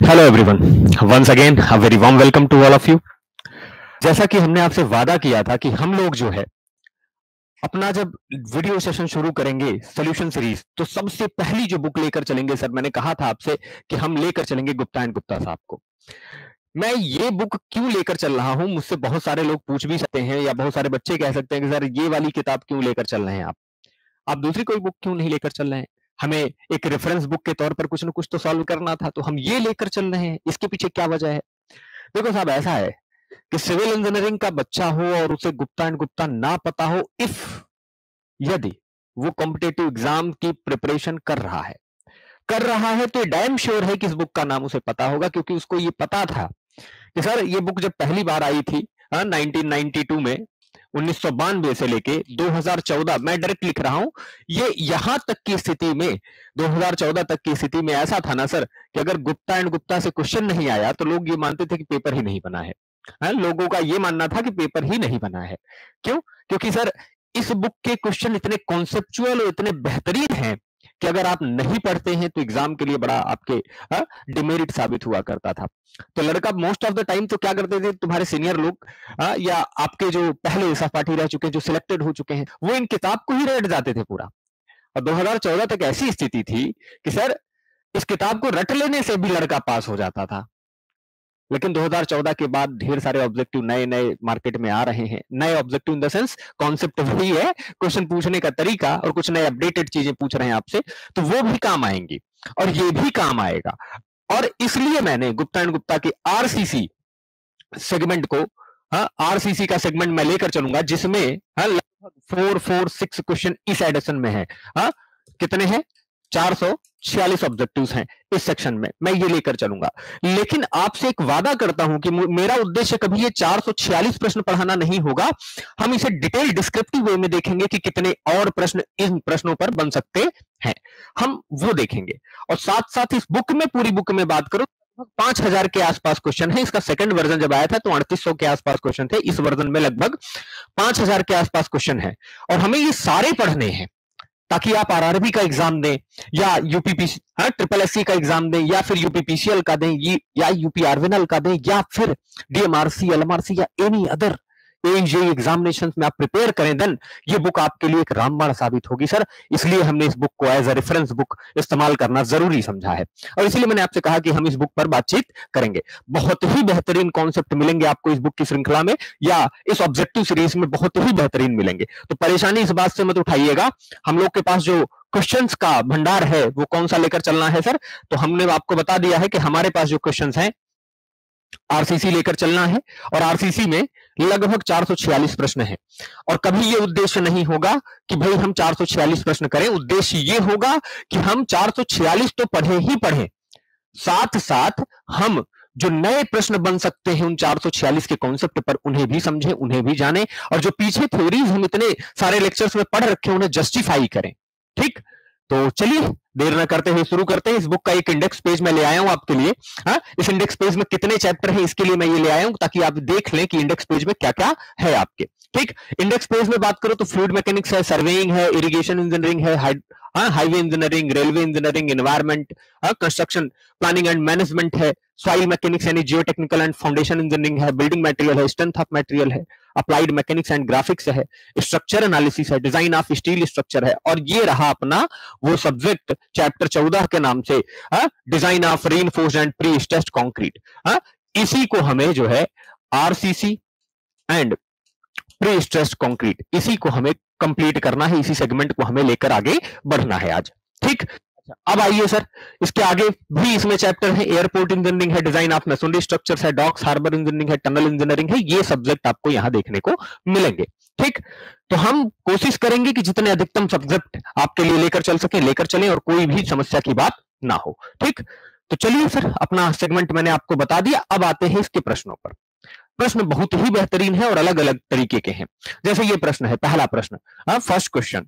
Hello everyone, once again a very warm welcome to all of you. जैसा कि हमने आपसे वादा किया था कि हम लोग जो है अपना जब वीडियो सेशन शुरू करेंगे सॉल्यूशन सीरीज, तो सबसे पहली जो बुक लेकर चलेंगे सर, मैंने कहा था आपसे कि हम लेकर चलेंगे गुप्ता एंड गुप्ता साहब को। मैं ये बुक क्यों लेकर चल रहा हूं, मुझसे बहुत सारे लोग पूछ भी सकते हैं या बहुत सारे बच्चे कह सकते हैं कि सर ये वाली किताब क्यों लेकर चल रहे हैं आप दूसरी कोई बुक क्यों नहीं लेकर चल रहे हैं। हमें एक रेफरेंस बुक के तौर पर कुछ ना कुछ तो सॉल्व करना था, तो हम ये लेकर चल रहे हैं, इसके पीछे क्या वजह है। देखो साहब, ऐसा है कि सिविल इंजीनियरिंग का बच्चा हो और उसे गुप्ता एंड गुप्ता ना पता हो, इफ यदि वो कॉम्पिटेटिव एग्जाम की प्रिपरेशन कर रहा है तो डैम श्योर है कि इस बुक का नाम उसे पता होगा, क्योंकि उसको ये पता था कि सर ये बुक जब पहली बार आई थी 1992 में, 1992 से लेके 2014, मैं डायरेक्ट लिख रहा हूं, ये यहां तक की स्थिति में 2014 तक की स्थिति में ऐसा था ना सर कि अगर गुप्ता एंड गुप्ता से क्वेश्चन नहीं आया तो लोग ये मानते थे कि पेपर ही नहीं बना है। लोगों का ये मानना था कि पेपर ही नहीं बना है। क्यों? क्योंकि सर इस बुक के क्वेश्चन इतने कॉन्सेप्चुअल और इतने बेहतरीन हैं कि अगर आप नहीं पढ़ते हैं तो एग्जाम के लिए बड़ा आपके डिमेरिट साबित हुआ करता था। तो लड़का मोस्ट ऑफ द टाइम तो क्या करते थे, तुम्हारे सीनियर लोग या आपके जो पहले सहपाठी रह चुके हैं, जो सिलेक्टेड हो चुके हैं, वो इन किताब को ही रट जाते थे पूरा। और 2014 तक ऐसी स्थिति थी कि सर इस किताब को रट लेने से भी लड़का पास हो जाता था। लेकिन 2014 के बाद ढेर सारे ऑब्जेक्टिव नए नए मार्केट में आ रहे हैं। नए objective in the sense concept वही है, क्वेश्चन पूछने का तरीका और कुछ नए अपडेटेड चीजें पूछ रहे हैं आपसे, तो वो भी काम आएंगी और ये भी काम आएगा। और इसलिए मैंने गुप्ता एंड गुप्ता के आरसीसी सेगमेंट को, आरसीसी का सेगमेंट मैं लेकर चलूंगा जिसमें लगभग 446 क्वेश्चन इस एडिशन में है। कितने हैं? 446 ऑब्जेक्टिव्स हैं इस सेक्शन में, मैं ये लेकर चलूंगा। लेकिन आपसे एक वादा करता हूं कि मेरा उद्देश्य कभी ये 446 प्रश्न पढ़ाना नहीं होगा। हम इसे डिटेल डिस्क्रिप्टिव वे में देखेंगे कि कितने और प्रश्न इन प्रश्नों पर बन सकते हैं, हम वो देखेंगे। और साथ साथ इस बुक में, पूरी बुक में बात करो, 5000 के आसपास क्वेश्चन है। इसका सेकंड वर्जन जब आया था तो 3800 के आसपास क्वेश्चन थे। इस वर्जन में लगभग 5000 के आसपास क्वेश्चन है और हमें ये सारे पढ़ने हैं ताकि आप आरआरबी का एग्जाम दें या यूपीपीसी ट्रिपल एससी का एग्जाम दें या फिर यूपीपीसीएल का दें या यूपी आरविनल का दें या फिर डीएमआरसी, एलएमआरसी या एनी अदर एजेई एग्जामिनेशन में आप प्रिपेयर करें, देन ये बुक आपके लिए एक रामबाण साबित होगी सर। इसलिए हमने इस बुक को एज अ रेफरेंस बुक इस्तेमाल करना जरूरी समझा है और इसीलिए मैंने आपसे कहा कि हम इस बुक पर बातचीत करेंगे। बहुत ही बेहतरीन कॉन्सेप्ट मिलेंगे आपको इस बुक की श्रृंखला में या इस ऑब्जेक्टिव सीरीज में, बहुत ही बेहतरीन मिलेंगे। तो परेशानी इस बात से मत उठाइएगा। हम लोग के पास जो क्वेश्चंस का भंडार है वो कौन सा लेकर चलना है सर, तो हमने आपको बता दिया है कि हमारे पास जो क्वेश्चंस हैं आरसीसी लेकर चलना है और आरसीसी में लगभग 446 प्रश्न है। और कभी ये उद्देश्य नहीं होगा कि भाई हम 446 प्रश्न करें, उद्देश्य ये होगा कि हम 446 तो पढ़े ही पढ़े, साथ साथ हम जो नए प्रश्न बन सकते हैं उन 446 के कॉन्सेप्ट पर उन्हें भी समझें, उन्हें भी जानें और जो पीछे थ्योरीज हम इतने सारे लेक्चर्स में पढ़ रखे उन्हें जस्टिफाई करें। ठीक, तो चलिए देर न करते हुए शुरू करते हैं। इस बुक का एक इंडेक्स पेज मैं ले आया हूं आपके लिए। इस इंडेक्स पेज में कितने चैप्टर हैं इसके लिए मैं ये ले आया हूं ताकि आप देख लें कि इंडेक्स पेज में क्या क्या है आपके। ठीक, इंडेक्स पेज में बात करो तो फ्लूइड मैकेनिक्स है, सर्वेइंग है, इरिगेशन इंजीनियरिंग है, highway engineering, railway engineering, environment, construction planning and management है, सॉइल मैकेनिक्स यानी जियो टेक्निकल एंड फाउंडेशन इंजीनियरिंग है, बिल्डिंग मटेरियल है, स्ट्रेंथ ऑफ मटेरियल है, अप्लाइड मैकेनिक्स एंड ग्राफिक्स है, स्ट्रक्चर एनालिसिस है, डिजाइन ऑफ स्टील स्ट्रक्चर है और ये रहा अपना वो सब्जेक्ट चैप्टर 14 के नाम से design of reinforced and pre stressed concrete. इसी को हमें जो है RCC and pre stressed concrete, इसी को हमें कंप्लीट करना है, इसी सेगमेंट को हमें लेकर आगे बढ़ना है आज। ठीक, अब आइए सर, इसके आगे भी इसमें चैप्टर है, एयरपोर्ट इंजीनियरिंग है, डिजाइन ऑफ मैसोनरी स्ट्रक्चर्स है, डॉक्स हार्बर इंजीनियरिंग है, टनल इंजीनियरिंग है, ये सब्जेक्ट आपको यहां देखने को मिलेंगे। ठीक, तो हम कोशिश करेंगे कि जितने अधिकतम सब्जेक्ट आपके लिए लेकर चल सके लेकर चलें और कोई भी समस्या की बात ना हो। ठीक, तो चलिए सर, अपना सेगमेंट मैंने आपको बता दिया, अब आते हैं इसके प्रश्नों पर। प्रश्न बहुत ही बेहतरीन है और अलग अलग तरीके के हैं। जैसे ये प्रश्न है, पहला प्रश्न, फर्स्ट क्वेश्चन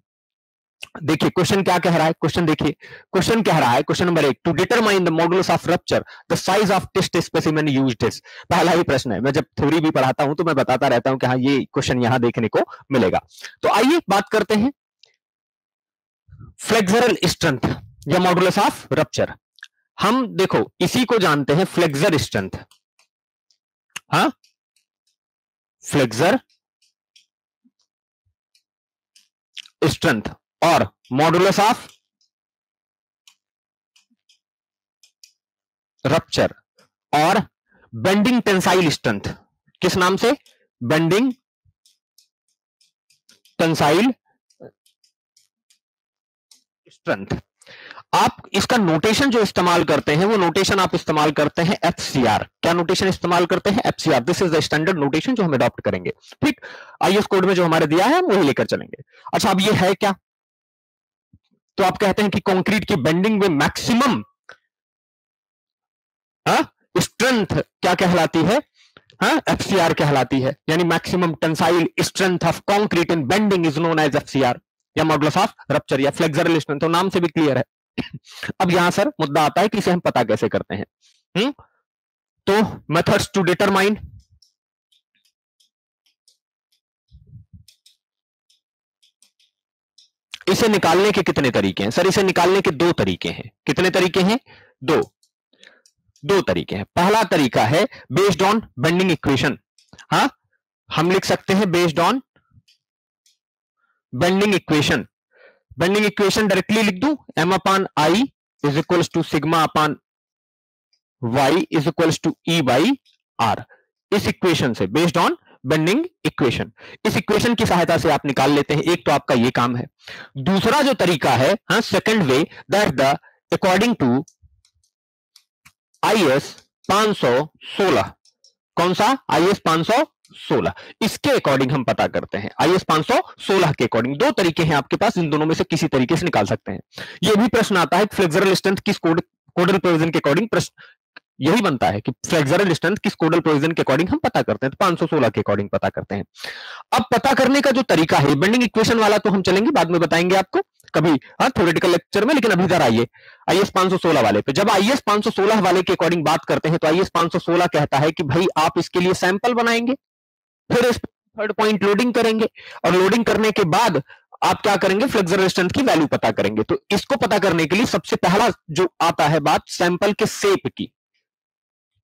देखिए, क्वेश्चन क्या कह रहा है, क्वेश्चन देखिए, क्वेश्चन कह रहा है, question number 1, to determine the modulus of rupture the size of test specimen used is. पहला ही प्रश्न है, मैं जब थ्योरी भी पढ़ाता हूं तो मैं बताता रहता हूं कि हाँ ये क्वेश्चन यहां देखने को मिलेगा। तो आइए बात करते हैं फ्लेक्सरल स्ट्रेंथ या मॉडुलस ऑफ रप्चर। हम देखो इसी को जानते हैं फ्लेक्सर स्ट्रेंथ, हाँ, फ्लेक्सर स्ट्रेंथ और मॉडुलस ऑफ रप्चर और बेंडिंग टेंसाइल स्ट्रेंथ, किस नाम से? Bending tensile strength. आप इसका नोटेशन जो इस्तेमाल करते हैं वो नोटेशन आप इस्तेमाल करते हैं एफसीआर। क्या नोटेशन इस्तेमाल करते हैं? FCR. This is the standard notation जो हम अडॉप्ट करेंगे, ठीक। आईएस कोड में जो हमारे दिया है हम वही लेकर चलेंगे। अच्छा, अब ये है क्या? तो आप कहते हैं कि कंक्रीट की बेंडिंग में मैक्सिमम स्ट्रेंथ क्या कहलाती है? एफसीआर कहलाती है, यानी maximum tensile strength of concrete in bending is known as FCR या मॉडुलस ऑफ रप्चर या फ्लेक्सरल स्ट्रेंथ। तो नाम से भी क्लियर है। अब यहां सर मुद्दा आता है कि इसे हम पता कैसे करते हैं। तो मेथड्स टू डिटरमाइन, इसे निकालने के कितने तरीके हैं सर? इसे निकालने के दो तरीके हैं। कितने तरीके हैं? दो तरीके हैं। पहला तरीका है बेस्ड ऑन बेंडिंग इक्वेशन। हाँ, हम लिख सकते हैं based on bending equation. Bending equation directly लिख दूं, m upon I is equals to sigma upon y is equals to E by R. इस इक्वेशन से बेस्ड ऑन बेंडिंग इक्वेशन, इस इक्वेशन की सहायता से आप निकाल लेते हैं। एक तो आपका ये काम है। दूसरा जो तरीका है, हाँ, second way, that the according to IS 516। कौन सा? आईएस 516। इसके अकॉर्डिंग हम पता करते हैं। आईएस 516 के अकॉर्डिंग दो तरीके हैं आपके पास, इन दोनों में से किसी तरीके से निकाल सकते हैं। यह भी प्रश्न आता है फ्लेक्सरल स्ट्रेंथ किस कोडल प्रोविजन के अकॉर्डिंग, प्रश्न यही बनता है कि फ्लेक्सरल स्ट्रेंथ किस कोडल प्रोविजन के अकॉर्डिंग हम पता करते हैं। तो 516 के अकॉर्डिंग पता करते हैं। अब पता करने का जो तरीका है, बेंडिंग इक्वेशन वाला तो हम चलेंगे, बाद में बताएंगे आपको कभी, हाँ, थ्योरेटिकल लेक्चर में। लेकिन अभी इधर आइए आईएस 516 वाले पे। जब आईएस 516 वाले के अकॉर्डिंग बात करते हैं तो आईएस 516 कहता है कि भाई आप इसके लिए सैंपल बनाएंगे, फिर इस थर्ड पॉइंट लोडिंग करेंगे, और लोडिंग करने के बाद आप क्या करेंगे? फ्लेक्सरल स्ट्रेंथ की वैल्यू पता करेंगे। तो इसको पता करने के लिए सबसे पहला जो आता है बात, सैंपल के शेप की।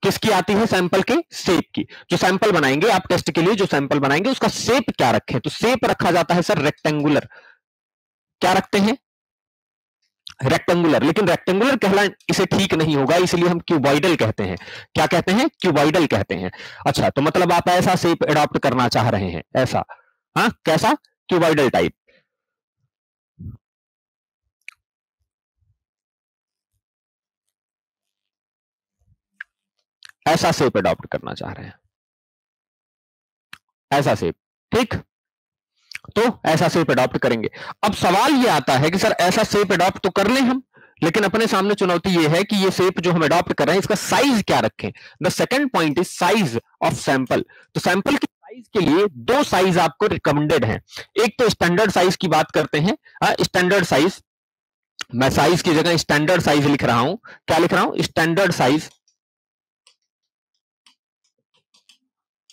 किसकी आती है? सैंपल के शेप की। जो सैंपल बनाएंगे आप टेस्ट के लिए, जो सैंपल बनाएंगे उसका शेप क्या रखें? तो शेप रखा जाता है सर रेक्टेंगुलर। क्या रखते हैं? रेक्टेंगुलर। लेकिन रेक्टेंगुलर कहना इसे ठीक नहीं होगा, इसलिए हम क्यूबॉइडल कहते हैं। क्या कहते हैं? क्यूबॉइडल कहते हैं। अच्छा, तो मतलब आप ऐसा शेप एडॉप्ट करना चाह रहे हैं, ऐसा, हाँ, कैसा? Cuboidal type. ऐसा शेप एडॉप्ट करना चाह रहे हैं, ऐसा शेप, ठीक। तो ऐसा शेप एडॉप्ट करेंगे। अब सवाल ये आता है कि सर ऐसा शेप एडॉप्ट तो कर लें हम, लेकिन अपने सामने चुनौती ये है कि ये शेप जो हम एडॉप्ट कर रहे हैं इसका साइज क्या रखें? The second point is size of sample. तो सैंपल के साइज के लिए दो साइज आपको रिकमेंडेड हैं। एक तो स्टैंडर्ड साइज की बात करते हैं, स्टैंडर्ड साइज। मैं साइज की जगह स्टैंडर्ड साइज लिख रहा हूं। क्या लिख रहा हूं? Standard size.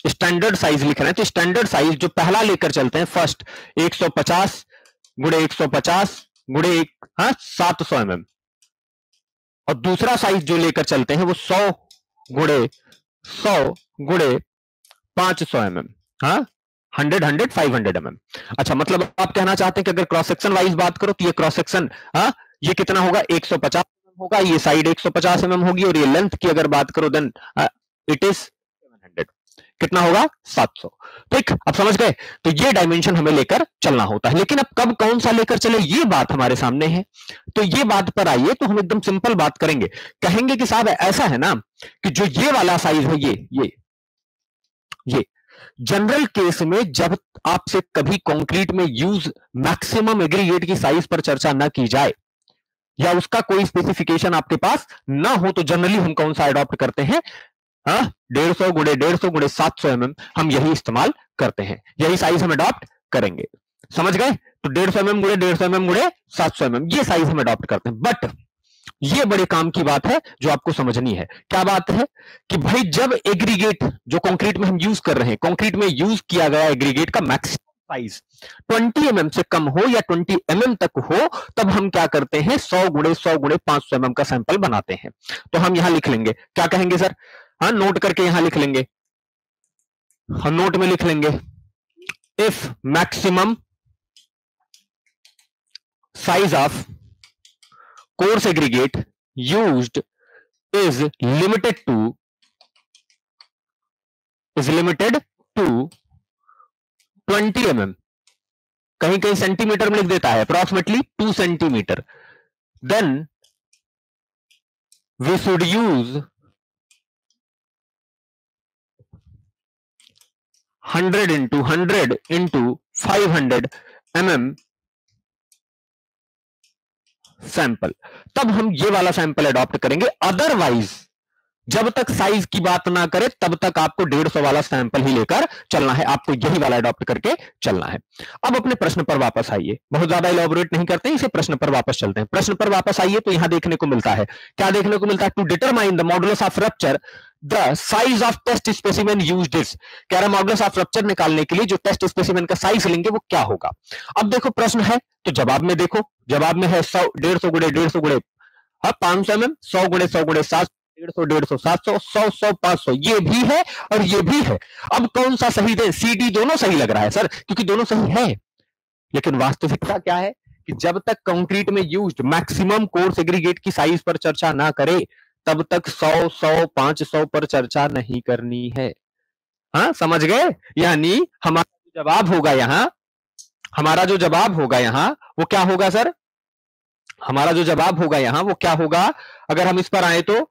स्टैंडर्ड साइज लिख रहे हैं तो स्टैंडर्ड साइज जो पहला लेकर चलते हैं, फर्स्ट 150 गुणे 150 गुणे 700 mm, और दूसरा साइज जो लेकर चलते हैं वो 100 गुणे 100 गुणे 500 mm, 100 500 mm। अच्छा, मतलब आप कहना चाहते हैं कि अगर क्रॉस सेक्शन वाइज बात करो तो ये क्रॉस सेक्शन, ये कितना होगा? 150 mm होगा, ये साइड 150 mm होगी, और ये लेंथ की अगर बात करो देन इट इज 700। कितना होगा? 700। ठीक, अब समझ गए? तो ये डायमेंशन हमें लेकर चलना होता है। लेकिन अब कब कौन सा लेकर चले, ये बात हमारे सामने है। तो ये बात पर आइए, तो हम एकदम सिंपल बात करेंगे। कहेंगे कि साहब ऐसा है ना कि जो ये वाला साइज है, ये जनरल केस में जब आपसे कभी कंक्रीट में यूज मैक्सिमम एग्रीगेट की साइज पर चर्चा ना की जाए, या उसका कोई स्पेसिफिकेशन आपके पास ना हो, तो जनरली हम कौन सा अडॉप्ट करते हैं? 150 गुणे 150 गुणे 700 mm, हम यही इस्तेमाल करते हैं, यही साइज हम अडॉप्ट करेंगे। समझ गए? तो 150 mm गुणे 150 mm गुणे 700 mm, ये साइज हम अडॉप्ट करते हैं। बट ये बड़े काम की बात है जो आपको समझनी है। क्या बात है? कि भाई जब एग्रीगेट जो कंक्रीट में हम यूज कर रहे हैं, कंक्रीट में यूज किया गया एग्रीगेट का मैक्सिमम साइज 20 mm से कम हो या 20 mm तक हो, तब हम क्या करते हैं, 100 गुणे 100 गुणे 500 mm का सैंपल बनाते हैं। तो हम यहां लिख लेंगे, क्या कहेंगे सर, हाँ नोट करके यहां लिख लेंगे, हम नोट में लिख लेंगे, if maximum size of core segregate used is limited to 20 mm, कहीं कहीं सेंटीमीटर में लिख देता है, approximately 2 centimetre, then we should use 100 into 500 mm sample. तब हम ये वाला सैंपल अडॉप्ट करेंगे, अदरवाइज जब तक साइज की बात ना करे तब तक आपको 150 वाला सैंपल ही लेकर चलना है, आपको यही वाला अडॉप्ट करके चलना है। अब अपने प्रश्न पर वापस आइए, बहुत ज्यादा इलैबोरेट नहीं करते हैं इसे, प्रश्न पर वापस चलते हैं। प्रश्न पर वापस आइए तो यहां देखने को मिलता है, क्या देखने को मिलता है, to determine the modulus of rupture the size of test specimen used is, कह रहा मॉडुलस ऑफ रप्चर निकालने के लिए जो टेस्ट स्पेसिमेन का साइज लेंगे वो क्या होगा। अब देखो प्रश्न है तो जवाब में देखो, जवाब में है 100 150 गुणे 150 गुणे 500 mm, 100 गुणे 100 गुणे 700, 150 700, 100 100 500, ये भी है और ये भी है। अब कौन सा सही दे, सी डी दोनों सही लग रहा है सर, क्योंकि दोनों सही है, लेकिन वास्तविकता क्या है कि जब तक कंक्रीट में यूज्ड मैक्सिमम कोर सेग्रीगेट की साइज पर चर्चा ना करे तब तक 100 100 500 पर चर्चा नहीं करनी है। हाँ समझ गए, यानी हमारा जो जवाब होगा यहां, हमारा जो जवाब होगा यहां वो क्या होगा सर, हमारा जो जवाब होगा यहां वो क्या होगा, अगर हम इस पर आए तो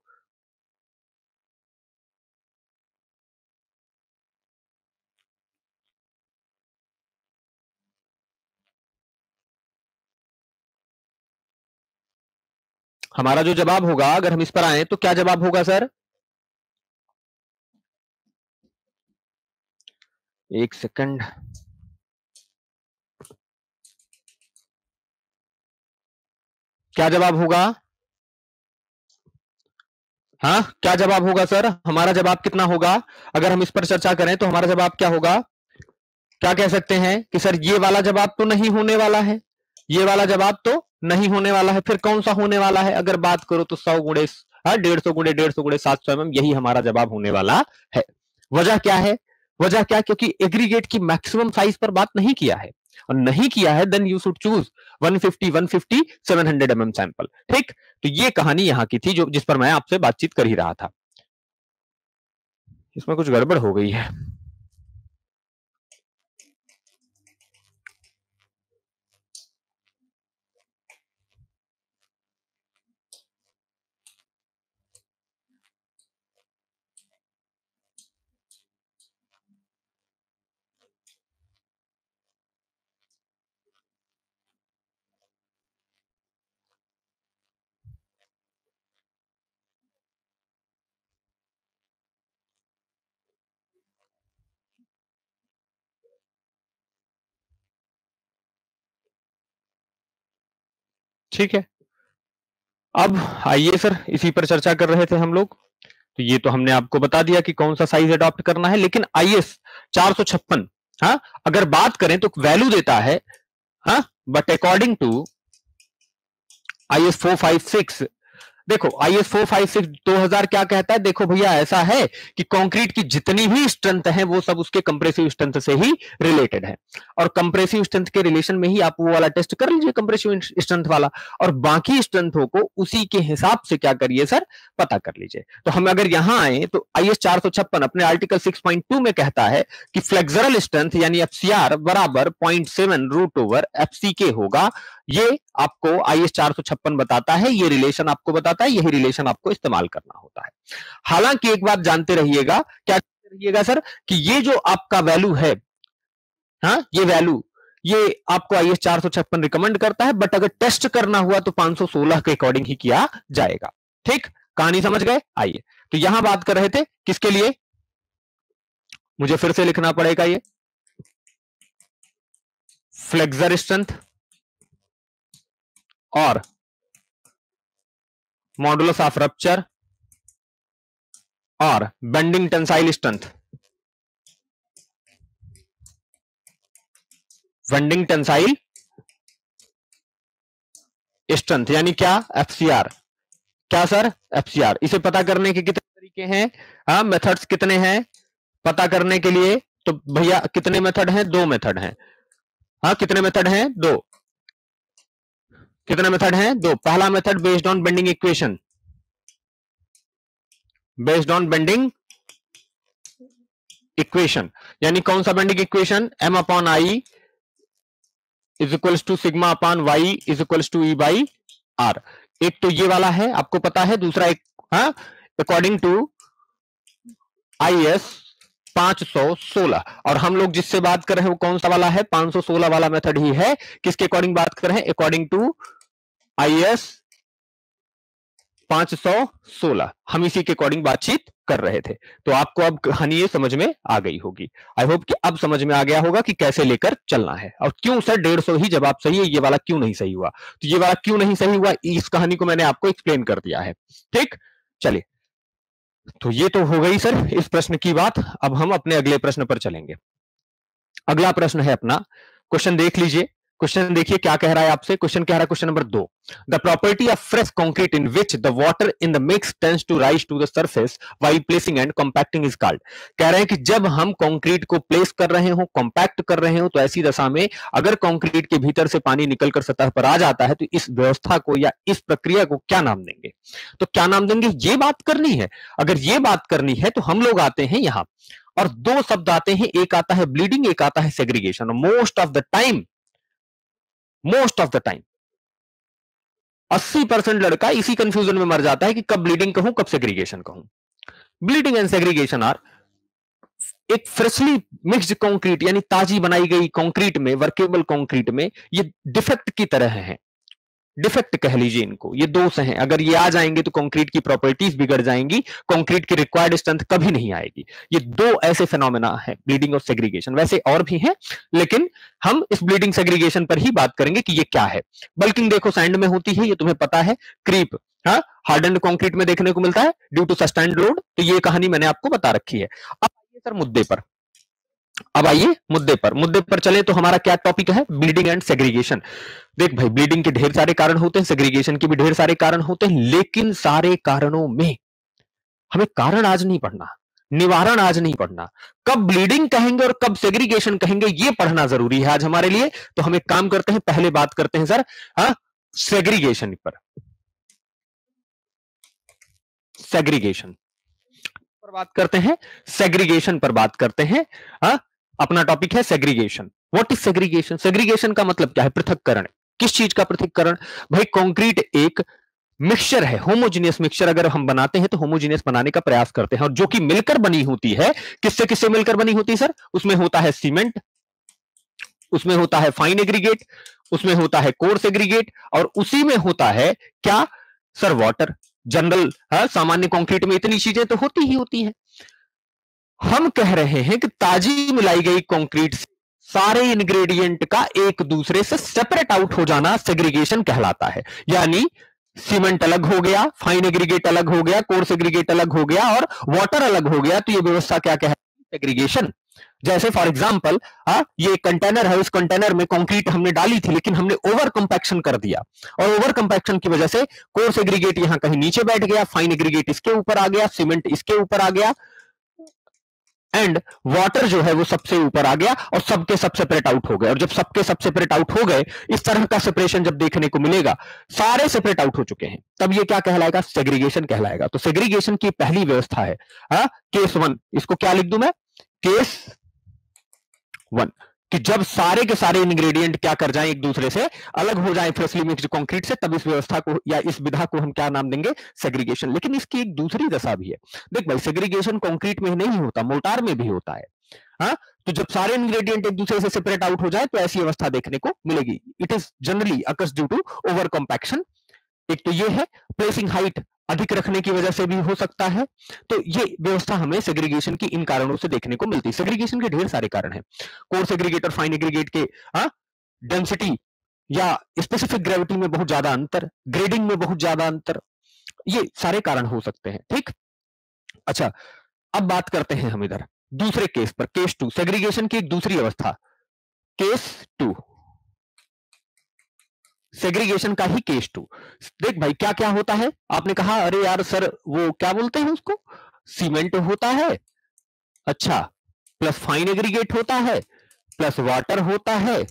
हमारा जो जवाब होगा, अगर हम इस पर आए तो क्या जवाब होगा सर, एक सेकंड, क्या जवाब होगा, हाँ क्या जवाब होगा सर, हमारा जवाब कितना होगा, अगर हम इस पर चर्चा करें तो हमारा जवाब क्या होगा, क्या कह सकते हैं कि सर ये वाला जवाब तो नहीं होने वाला है, ये वाला जवाब तो नहीं होने वाला है, फिर कौन सा होने वाला है, अगर बात करो तो 100 गुणे 150 गुणे 150 गुणे 700 mm, यही हमारा जवाब होने वाला है। वजह क्या है, वजह क्या, क्योंकि एग्रीगेट की मैक्सिमम साइज पर बात नहीं किया है, और नहीं किया है then you should choose 150 150 700 mm sample. ठीक, तो ये कहानी यहां की थी जो जिस पर मैं आपसे बातचीत कर ही रहा था। इसमें कुछ गड़बड़ हो गई है, ठीक है। अब आइए सर, इसी पर चर्चा कर रहे थे हम लोग, तो ये तो हमने आपको बता दिया कि कौन सा साइज अडॉप्ट करना है, लेकिन आईएस 456, हाँ अगर बात करें तो वैल्यू देता है, हाँ बट अकॉर्डिंग टू आईएस 456, देखो आईएस 456 2000 क्या कहता है, देखो भैया ऐसा है कि कंक्रीट की जितनी भी स्ट्रेंथ है वो सब उसके कंप्रेसिव स्ट्रेंथ से ही रिलेटेड है, और कंप्रेसिव स्ट्रेंथ के रिलेशन में ही आप वो वाला टेस्ट कर लीजिए कंप्रेसिव स्ट्रेंथ वाला, और बाकी स्ट्रेंथों को उसी के हिसाब से क्या करिए सर, पता कर लीजिए। तो हम अगर यहां आए तो आईएस 456 अपने आर्टिकल 6.2 में कहता है कि फ्लेक्सरल स्ट्रेंथ यानी एफसीआर बराबर 0.7 रूट ओवर एफसीके होगा, ये आपको आईएस 456 बताता है, ये रिलेशन आपको बताता है, यही रिलेशन आपको इस्तेमाल करना होता है। हालांकि एक बात जानते रहिएगा, क्या जानते रहिएगा सर, कि ये जो आपका वैल्यू है, हाँ ये वैल्यू, ये आपको आईएस 456 रिकमेंड करता है, बट अगर टेस्ट करना हुआ तो 516 के अकॉर्डिंग ही किया जाएगा। ठीक, कहानी समझ गए। आइए, तो यहां बात कर रहे थे किसके लिए, मुझे फिर से लिखना पड़ेगा, ये फ्लेक्सर स्ट्रेंथ और मॉडुलस ऑफ रप्चर और bending tensile strength. Bending tensile strength, यानी क्या, एफसीआर। क्या सर, एफसीआर। इसे पता करने के कितने तरीके हैं, हाँ, मेथड्स कितने हैं पता करने के लिए? तो भैया कितने मेथड हैं? 2 मेथड हैं। हाँ, कितने मेथड हैं? 2। कितने मेथड हैं? 2। पहला method based on bending equation, based on bending equation, यानी कौन सा bending equation? M upon I is equals to sigma upon y is equals to E by R. एक तो ये वाला है, आपको पता है। दूसरा एक, हाँ, अकॉर्डिंग टू आई एस 516, और हम लोग जिससे बात कर रहे हैं वो कौन सा वाला है? 516 वाला मेथड ही है। किसके अकॉर्डिंग बात कर रहे हैं? अकॉर्डिंग टू आई एस 516, हम इसी के अकॉर्डिंग बातचीत कर रहे थे। तो आपको अब कहानी ये समझ में आ गई होगी। आई होप कि अब समझ में आ गया होगा कि कैसे लेकर चलना है। और क्यों सर 150 ही जवाब सही है, ये वाला क्यों नहीं सही हुआ? तो ये वाला क्यों नहीं सही हुआ, इस कहानी को मैंने आपको एक्सप्लेन कर दिया है। ठीक, चलिए, तो ये तो हो गई सर इस प्रश्न की बात। अब हम अपने अगले प्रश्न पर चलेंगे। अगला प्रश्न है अपना, क्वेश्चन देख लीजिए। क्वेश्चन देखिए क्या कह रहा है आपसे। क्वेश्चन कह रहा है, question number 2, the property of fresh concrete in which the water in the mix tends to rise to the surface while placing and compacting is called. कह रहे हैं कि जब हम कंक्रीट को प्लेस कर रहे हो, कॉम्पैक्ट कर रहे हो, तो ऐसी दशा में अगर कंक्रीट के भीतर से पानी निकलकर सतह पर आ जाता है तो इस व्यवस्था को या इस प्रक्रिया को क्या नाम देंगे? तो क्या नाम देंगे, ये बात करनी है। अगर ये बात करनी है तो हम लोग आते हैं यहां, और 2 शब्द आते हैं, एक आता है ब्लीडिंग, एक आता है segregation. Most of the time 80% लड़का इसी कंफ्यूजन में मर जाता है कि कब ब्लीडिंग कहूं, कब सेग्रीगेशन कहूं। ब्लीडिंग एंड सेग्रीगेशन आर एक फ्रेशली मिक्स्ड कंक्रीट, यानी ताजी बनाई गई कंक्रीट में, वर्केबल कंक्रीट में ये डिफेक्ट की तरह है। डिफेक्ट कह लीजिए इनको, ये दोष हैं। अगर ये आ जाएंगे तो कंक्रीट की प्रॉपर्टीज बिगड़ जाएंगी, कंक्रीट की रिक्वायर्ड स्ट्रेंथ कभी नहीं आएगी। ये 2 ऐसे फिनोमेना है, ब्लीडिंग और सेग्रीगेशन। वैसे और भी हैं, लेकिन हम इस ब्लीडिंग सेग्रीगेशन पर ही बात करेंगे कि ये क्या है। बल्किंग देखो सैंड में होती है, ये तुम्हें पता है। क्रीप, हाँ, हार्डन्ड कंक्रीट में देखने को मिलता है ड्यू टू सस्टेन्ड लोड। तो ये कहानी मैंने आपको बता रखी है। अब आइए सर मुद्दे पर, अब आइए मुद्दे पर चले। तो हमारा क्या टॉपिक है? Bleeding and segregation. देख भाई, ब्लीडिंग के ढेर सारे कारण होते हैं, सेग्रीगेशन के भी ढेर सारे कारण होते हैं, लेकिन सारे कारणों में हमें कारण आज नहीं पढ़ना, निवारण आज नहीं पढ़ना। कब ब्लीडिंग कहेंगे और कब सेग्रीगेशन कहेंगे ये पढ़ना जरूरी है आज हमारे लिए। तो हम एक काम करते हैं, पहले बात करते हैं सर, हाँ, सेग्रीगेशन पर। सेग्रीगेशन पर बात करते हैं, सेग्रीगेशन पर बात करते हैं। हाँ, अपना टॉपिक है segregation. What is segregation? Segregation का मतलब क्या है? पृथक्करण। किस चीज का पृथक्करण? भाई कंक्रीट एक मिक्सचर है, होमोजीनियस मिक्सचर अगर हम बनाते हैं तो होमोजीनियस बनाने का प्रयास करते हैं, और जो कि मिलकर बनी होती है। किससे किससे मिलकर बनी होती है सर? उसमें होता है सीमेंट, उसमें होता है फाइन एग्रीगेट, उसमें होता है कोर्स एग्रीगेट, और उसी में होता है क्या सर? वाटर। जनरल, सामान्य कंक्रीट में इतनी चीजें तो होती ही होती हैं। हम कह रहे हैं कि ताजी मिलाई गई कंक्रीट से सारे इंग्रेडिएंट का एक दूसरे से सेपरेट आउट हो जाना सेग्रीगेशन कहलाता है। यानी सीमेंट अलग हो गया, फाइन एग्रीगेट अलग हो गया, कोर्स एग्रीगेट अलग हो गया, और वाटर अलग हो गया, तो ये व्यवस्था क्या कहलाती है? सेग्रीगेशन। जैसे फॉर एग्जांपल, ये कंटेनर है, उस कंटेनर में कंक्रीट हमने डाली थी, लेकिन हमने ओवर कंपैक्शन कर दिया, और ओवर कंपैक्शन की वजह से कोर्स एग्रीगेट यहां कहीं नीचे बैठ गया, फाइन एग्रीगेट इसके ऊपर आ गया, सीमेंट इसके ऊपर आ गया, एंड वाटर जो है वो सबसे ऊपर आ गया, और सबके सब सेपरेट आउट हो गए। और जब सबके सब सेपरेट आउट हो गए, इस तरह का सेपरेशन जब देखने को मिलेगा, सारे सेपरेट आउट हो चुके हैं, तब ये क्या कहलाएगा? सेग्रीगेशन कहलाएगा। तो सेग्रीगेशन की पहली व्यवस्था है, केस 1। इसको क्या लिख दूं मैं? केस 1, कि जब सारे के सारे इंग्रेडिएंट क्या कर जाएं, एक दूसरे से अलग हो जाएं फ्रेशली मिक्स्ड कंक्रीट से, तब इस व्यवस्था को या इस विधा को हम क्या नाम देंगे? सेग्रीगेशन। लेकिन इसकी एक दूसरी दशा भी है। देख भाई, सेग्रीगेशन कंक्रीट में ही नहीं होता, मोर्टार में भी होता है। हाँ, तो जब सारे इंग्रेडिएंट एक दूसरे से सेपरेट आउट हो जाए तो ऐसी अवस्था देखने को मिलेगी। It is generally occurs due to over compaction. एक तो ये है, प्लेसिंग हाइट अधिक रखने की वजह से भी हो सकता है। तो ये व्यवस्था हमें सेग्रीगेशन की इन कारणों से देखने को मिलती है। सेग्रीगेशन के ढेर सारे कारण हैं। कोर्स एग्रीगेट और फाइन एग्रीगेट के डेंसिटी या स्पेसिफिक ग्रेविटी में बहुत ज्यादा अंतर, ग्रेडिंग में बहुत ज्यादा अंतर, ये सारे कारण हो सकते हैं। ठीक, अच्छा, अब बात करते हैं हम इधर दूसरे केस पर, केस 2, सेग्रीगेशन की एक दूसरी अवस्था। केस 2, सेग्रीगेशन का ही केस 2। देख भाई क्या क्या होता है, आपने कहा अरे यार सर वो क्या बोलते हैं उसको, सीमेंट होता है, अच्छा, प्लस फाइन एग्रीगेट होता है, प्लस वाटर होता है,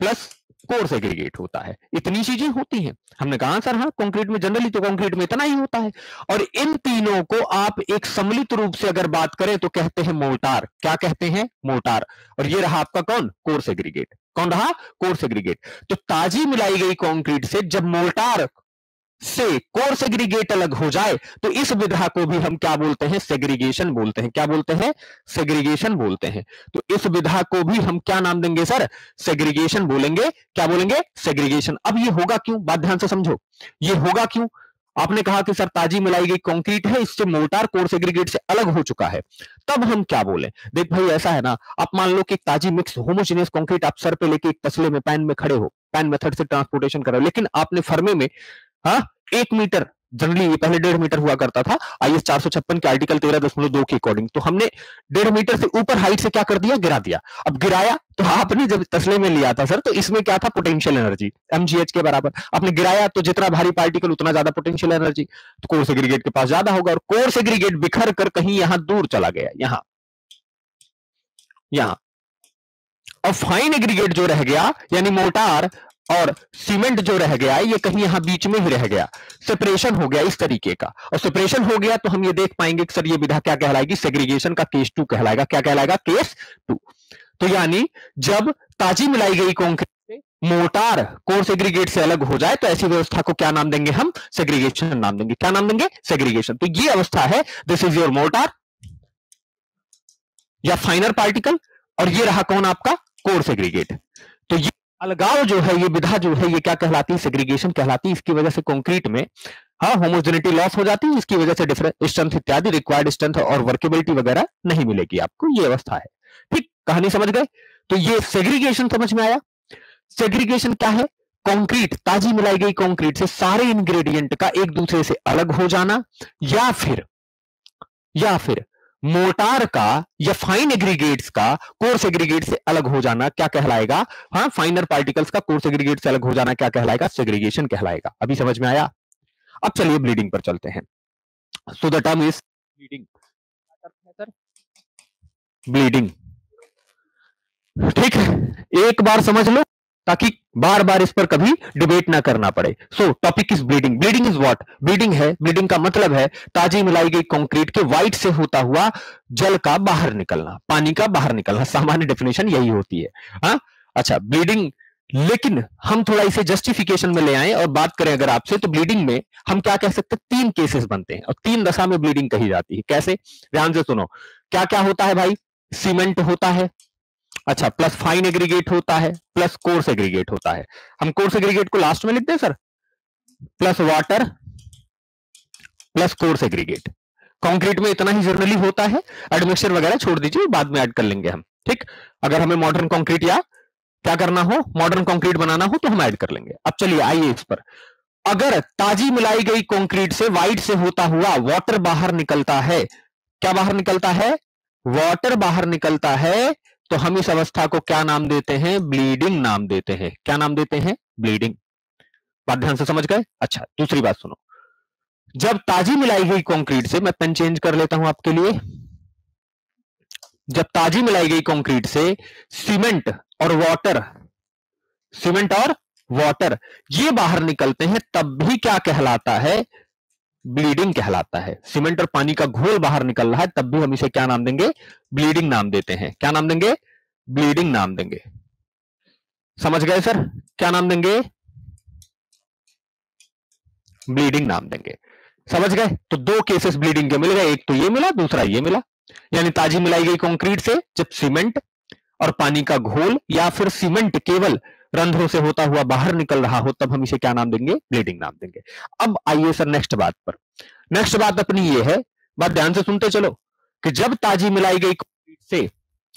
प्लस कोर्स एग्रीगेट होता है, इतनी चीजें होती हैं। हमने कहा सर हाँ कंक्रीट में जनरली तो कंक्रीट में इतना ही होता है। और इन तीनों को आप एक सम्मिलित रूप से अगर बात करें तो कहते हैं मोर्टार। क्या कहते हैं? मोर्टार। और ये रहा आपका कौन? Coarse aggregate. कौन रहा? Coarse aggregate. तो ताजी मिलाई गई कंक्रीट से जब मोर्टार से कोर्स एग्रीगेट अलग हो जाए तो इस विधा को भी हम क्या बोलते हैं? सेग्रीगेशन बोलते हैं। क्या बोलते हैं? सेग्रीगेशन बोलते हैं। तो इस विधा को भी हम क्या नाम देंगे सर? सेग्रीगेशन बोलेंगे। क्या बोलेंगे? सेग्रीगेशन। अब ये होगा क्यों? बात ध्यान से समझो, ये होगा क्यों? आपने कहा कि सर ताजी मिलाई गई कंक्रीट है, इससे मोर्टार कोर्स एग्रीगेट से अलग हो चुका है, तब हम क्या बोले? देख भाई ऐसा है ना, आप मान लो कि ताजी मिक्स होमोजेनियस कंक्रीट आप सर पे लेके एक तसले में पैन में खड़े हो, पैन मेथड से ट्रांसपोर्टेशन कर रहे हो, लेकिन आपने फर्मे में हाँ 1 मीटर, जनरली ये पहले 1.5 मीटर हुआ करता था IS 456 के आर्टिकल 13.2 के अकॉर्डिंग, तो हमने 1.5 मीटर से ऊपर हाइट से क्या कर दिया? गिरा दिया। अब गिराया तो आपने जब तसले में लिया था सर, तो इसमें क्या था? पोटेंशियल एनर्जी mgh के बराबर। आपने गिराया तो जितना भारी पार्टिकल उतना ज्यादा पोटेंशियल एनर्जी, तो कोर्स एग्रीगेट के पास ज्यादा होगा, और कोर्स एग्रीगेट बिखर कर कहीं यहां दूर चला गया, यहां। और फाइन एग्रीगेट जो रह गया यानी मोर्टार और सीमेंट जो रह गया, ये कहीं यहां बीच में ही रह गया, सेपरेशन हो गया इस तरीके का। और सेपरेशन हो गया तो हम ये देख पाएंगे कि सर ये विधा क्या कहलाएगी? सेग्रीगेशन का केस 2 कहलाएगा। क्या कहलाएगा? केस 2। तो यानी जब ताजी मिलाई गई कंक्रीट से मोर्टार कोर्स एग्रीगेट से अलग हो जाए तो ऐसी व्यवस्था को क्या नाम देंगे? हम सेग्रीगेशन नाम देंगे। क्या नाम देंगे? सेग्रीगेशन। तो ये अवस्था है, दिस इज योर मोर्टार या फाइनर पार्टिकल, और ये रहा कौन? आपका कोर्स एग्रीगेट। तो ये अलगाव जो है, ये विधा जो है, ये क्या कहलाती है? सेग्रीगेशन कहलाती है। इसकी वजह से कंक्रीट में हाँ होमोजेनिटी लॉस हो जाती है, इसकी वजह से डिफरेंट स्ट्रेंथ इत्यादि, रिक्वायर्ड स्ट्रेंथ और वर्केबिलिटी वगैरह नहीं मिलेगी आपको। ये अवस्था है। ठीक, कहानी समझ गए? तो ये सेग्रीगेशन समझ में आया। सेग्रीगेशन क्या है? कंक्रीट, ताजी मिलाई गई कंक्रीट से सारे इंग्रेडिएंट का एक दूसरे से अलग हो जाना, या फिर मोर्टार का या फाइन एग्रीगेट्स का कोर्स एग्रीगेट से अलग हो जाना क्या कहलाएगा? हाँ, फाइनर पार्टिकल्स का कोर्स एग्रीगेट से अलग हो जाना क्या कहलाएगा? सेग्रीगेशन कहलाएगा। अभी समझ में आया? अब चलिए ब्लीडिंग पर चलते हैं। So the term is bleeding. Bleeding, ठीक है, एक बार समझ लो ताकि बार बार इस पर कभी डिबेट ना करना पड़े। सो topic is bleeding. Bleeding is what? Bleeding है, ब्लीडिंग का मतलब है ताजी मिलाई गई कंक्रीट के व्हाइट से होता हुआ जल का बाहर निकलना, पानी का बाहर निकलना। सामान्य डेफिनेशन यही होती है। हाँ अच्छा, ब्लीडिंग, लेकिन हम थोड़ा इसे जस्टिफिकेशन में ले आए और बात करें अगर आपसे, तो ब्लीडिंग में हम क्या कह सकते हैं? 3 केसेस बनते हैं और 3 दशा में ब्लीडिंग कही जाती है। कैसे? ध्यान से सुनो। क्या क्या होता है भाई? सीमेंट होता है, अच्छा, प्लस फाइन एग्रीगेट होता है, प्लस कोर्स एग्रीगेट होता है। हम कोर्स एग्रीगेट को लास्ट में लिख दें sir, plus water plus coarse aggregate. Concrete में इतना ही जनरली होता है, एडमिक्सचर वगैरह छोड़ दीजिए, बाद में ऐड कर लेंगे हम। ठीक, अगर हमें मॉडर्न कंक्रीट या क्या करना हो, मॉडर्न कंक्रीट बनाना हो तो हम ऐड कर लेंगे। अब चलिए आइए इस पर। अगर ताजी मिलाई गई कंक्रीट से व्हाइट से होता हुआ वाटर बाहर निकलता है, क्या बाहर निकलता है? वाटर बाहर निकलता है, तो हम इस अवस्था को क्या नाम देते हैं? ब्लीडिंग नाम देते हैं। क्या नाम देते हैं? ब्लीडिंग। बात ध्यान से समझ गए? अच्छा, दूसरी बात सुनो। जब ताजी मिलाई गई कंक्रीट से, मैं पेन चेंज कर लेता हूं आपके लिए, जब ताजी मिलाई गई कंक्रीट से सीमेंट और वाटर ये बाहर निकलते हैं, तब भी क्या कहलाता है? ब्लीडिंग कहलाता है। सीमेंट और पानी का घोल बाहर निकल रहा है, तब भी हम इसे क्या नाम देंगे? ब्लीडिंग नाम देते हैं। क्या नाम देंगे? ब्लीडिंग नाम देंगे। समझ गए सर? क्या नाम देंगे? ब्लीडिंग नाम देंगे। समझ गए? तो 2 केसेस ब्लीडिंग के मिल गए, एक तो ये मिला, दूसरा ये मिला। यानी ताजी मिलाई गई कंक्रीट से जब सीमेंट और पानी का घोल या फिर सीमेंट केवल रंध्रों से होता हुआ बाहर निकल रहा हो, तब हम इसे क्या नाम देंगे? ब्लीडिंग नाम देंगे। अब आइए सर नेक्स्ट बात पर। नेक्स्ट बात अपनी ये है, बात ध्यान से सुनते चलो, कि जब ताजी मिलाई गई कंक्रीट से,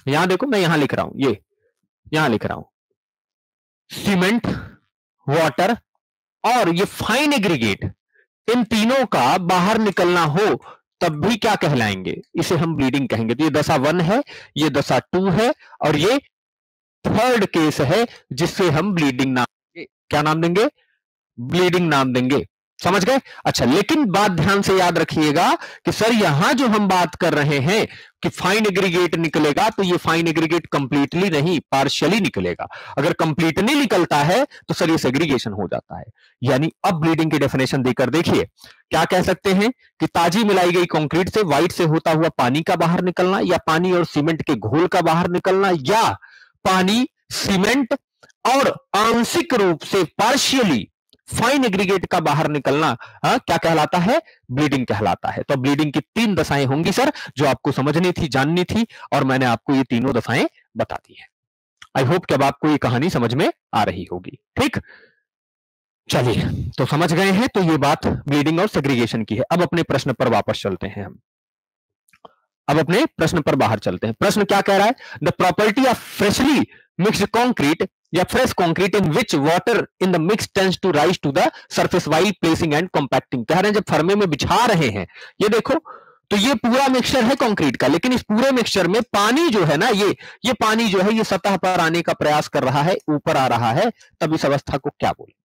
यहां देखो मैं यहां लिख रहा हूं, ये यहां लिख रहा हूं, सीमेंट, वाटर और ये फाइन एग्रीगेट, इन तीनों का बाहर निकलना हो, तब भी क्या कहलाएंगे? इसे हम ब्लीडिंग कहेंगे। तो ये दशा 1 है, ये दशा 2 है और ये थर्ड केस है जिससे हम ब्लीडिंग नाम देंगे। क्या नाम देंगे? ब्लीडिंग नाम देंगे। समझ गए? अच्छा, लेकिन बात ध्यान से याद रखिएगा कि सर यहां जो हम बात कर रहे हैं कि फाइन एग्रीगेट निकलेगा, तो ये फाइन एग्रीगेट कंप्लीटली नहीं, पार्शियली निकलेगा। अगर कंप्लीटली निकलता है तो सर ये सेग्रीगेशन हो जाता है। यानी अब ब्लीडिंग की डेफिनेशन देकर देखिए, क्या कह सकते हैं कि ताजी मिलाई गई कंक्रीट से व्हाइट से होता हुआ पानी का बाहर निकलना, या पानी और सीमेंट के घोल का बाहर निकलना, या पानी, सीमेंट और आंशिक रूप से पार्शियली फाइन एग्रीगेट का बाहर निकलना क्या कहलाता है? ब्लीडिंग कहलाता है। तो ब्लीडिंग की 3 दशाएं होंगी सर, जो आपको समझनी थी, जाननी थी, और मैंने आपको ये तीनों दशाएं बता दी है। आई होप कि अब आपको ये कहानी समझ में आ रही होगी। ठीक, चलिए, तो समझ गए हैं। तो ये बात ब्लीडिंग और सेग्रीगेशन की है। अब अपने प्रश्न पर वापस चलते हैं हम। अब अपने प्रश्न पर बाहर चलते हैं। प्रश्न क्या कह रहा है? The property of freshly mixed concrete या fresh concrete in which water in the mix tends to rise to the surface while placing and compacting. कह रहे हैं जब फर्मे में बिछा रहे हैं, ये देखो, तो ये पूरा मिक्सचर है कंक्रीट का, लेकिन इस पूरे मिक्सचर में पानी जो है ना, ये पानी जो है ये सतह पर आने का प्रयास कर रहा है, ऊपर आ रहा है। तब इस अवस्था को क्या बोलेंगे?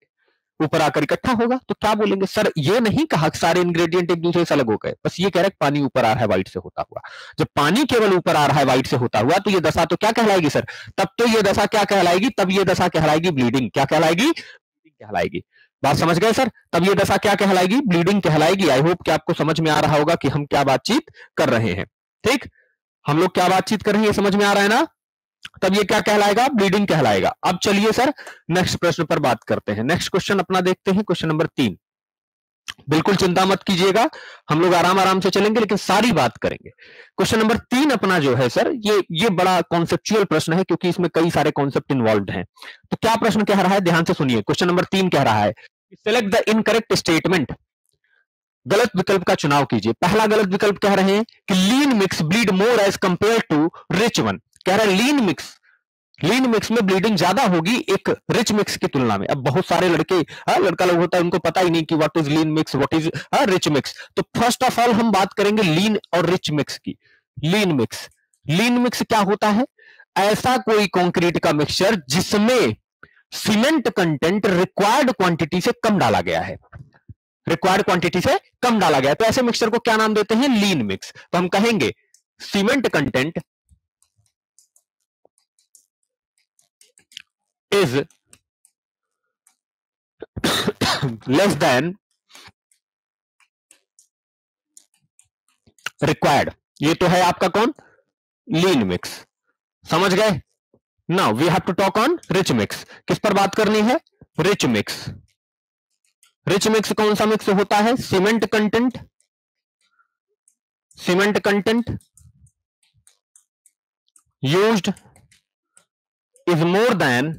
ऊपर आकर इकट्ठा होगा तो क्या बोलेंगे? सर ये नहीं कहा सारे इंग्रेडिएंट एक दूसरे से अलग हो गए, बस ये कह रहे पानी ऊपर आ रहा है व्हाइट से होता हुआ। जब पानी केवल ऊपर आ रहा है व्हाइट से होता हुआ, तो ये दशा तो क्या कहलाएगी सर? तब तो ये दशा क्या कहलाएगी? तब ये दशा कहलाएगी ब्लीडिंग। क्या कहलाएगी? ब्लीडिंग कहलाएगी। बात समझ गए सर? तब ये दशा क्या कहलाएगी? ब्लीडिंग कहलाएगी। आई होप कि आपको समझ में आ रहा होगा कि हम क्या बातचीत कर रहे हैं। ठीक, हम लोग क्या बातचीत कर रहे हैं, ये समझ में आ रहा है ना? तब ये क्या कहलाएगा? ब्लीडिंग कहलाएगा। अब चलिए सर नेक्स्ट प्रश्न पर बात करते हैं। नेक्स्ट क्वेश्चन अपना देखते हैं, क्वेश्चन नंबर 3। बिल्कुल चिंता मत कीजिएगा, हम लोग आराम आराम से चलेंगे, लेकिन सारी बात करेंगे। क्वेश्चन नंबर 3 अपना जो है सर, ये बड़ा कॉन्सेप्चुअल प्रश्न है, क्योंकि इसमें कई सारे कॉन्सेप्ट इन्वॉल्व हैं। तो क्या प्रश्न कह रहा है, ध्यान से सुनिए। क्वेश्चन नंबर 3 कह रहा है, सिलेक्ट द इनकरेक्ट स्टेटमेंट। गलत विकल्प का चुनाव कीजिए। पहला गलत विकल्प कह रहे हैं कि lean mix bleed more as compare to rich one. कह रहा है लीन मिक्स में ब्लीडिंग ज्यादा होगी एक रिच मिक्स की तुलना में। अब बहुत सारे लड़का लोग होता है, उनको पता ही नहीं कि what is lean mix, what is rich mix. तो फर्स्ट ऑफ ऑल हम बात करेंगे लीन और रिच मिक्स की। लीन मिक्स क्या होता है? ऐसा कोई कंक्रीट का मिक्सचर जिसमें सीमेंट कंटेंट रिक्वायर्ड क्वांटिटी से कम डाला गया है। रिक्वायर्ड क्वांटिटी से कम डाला गया, तो ऐसे मिक्सचर को क्या नाम देते हैं? Lean mix. तो हम कहेंगे cement content is less than required। ये तो है आपका कौन? Lean mix. समझ गए? Now we have to talk on rich mix. किस पर बात करनी है? Rich mix. रिच मिक्स कौन सा मिक्स होता है? Cement content used is more than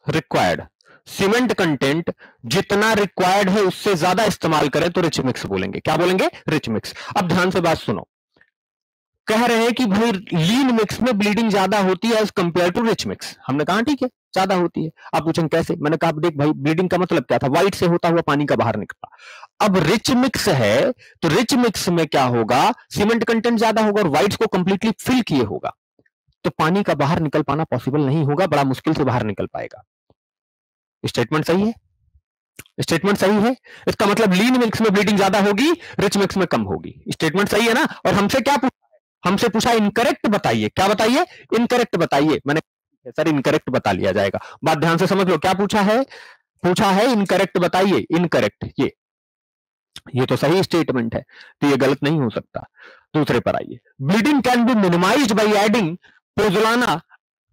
required. Cement content जितना रिक्वायर्ड है उससे ज्यादा इस्तेमाल करें तो रिच मिक्स बोलेंगे। क्या बोलेंगे? Rich mix. अब ध्यान से बात सुनो, कह रहे हैं कि भाई लीन मिक्स में ब्लीडिंग ज्यादा होती है as compare to rich mix. हमने कहा ठीक है, ज्यादा होती है। आप पूछेंगे कैसे? मैंने कहा देख भाई, ब्लीडिंग का मतलब क्या था? व्हाइट से होता हुआ पानी का बाहर निकला। अब रिच मिक्स है, तो रिच मिक्स में क्या होगा? सीमेंट कंटेंट ज्यादा होगा और व्हाइट्स को कंप्लीटली फिल किए होगा, तो पानी का बाहर निकल पाना पॉसिबल नहीं होगा, बड़ा मुश्किल से बाहर निकल पाएगा। स्टेटमेंट सही है? स्टेटमेंट सही है। इसका मतलब लीन मिक्स में ब्लीडिंग ज्यादा होगी, रिच मिक्स में कम होगी। स्टेटमेंट सही है ना? और हमसे क्या पूछा है? हमसे पूछा इनकरेक्ट बताइए। क्या बताइए? इनकरेक्ट बताइए। मैंने सर इनकरेक्ट बता लिया जाएगा। बात ध्यान से समझ लो, क्या पूछा है? पूछा है इनकरेक्ट बताइए। इनकरेक्ट, ये तो सही स्टेटमेंट है, तो ये गलत नहीं हो सकता। दूसरे पर आइए, bleeding can be minimised by adding pozzolana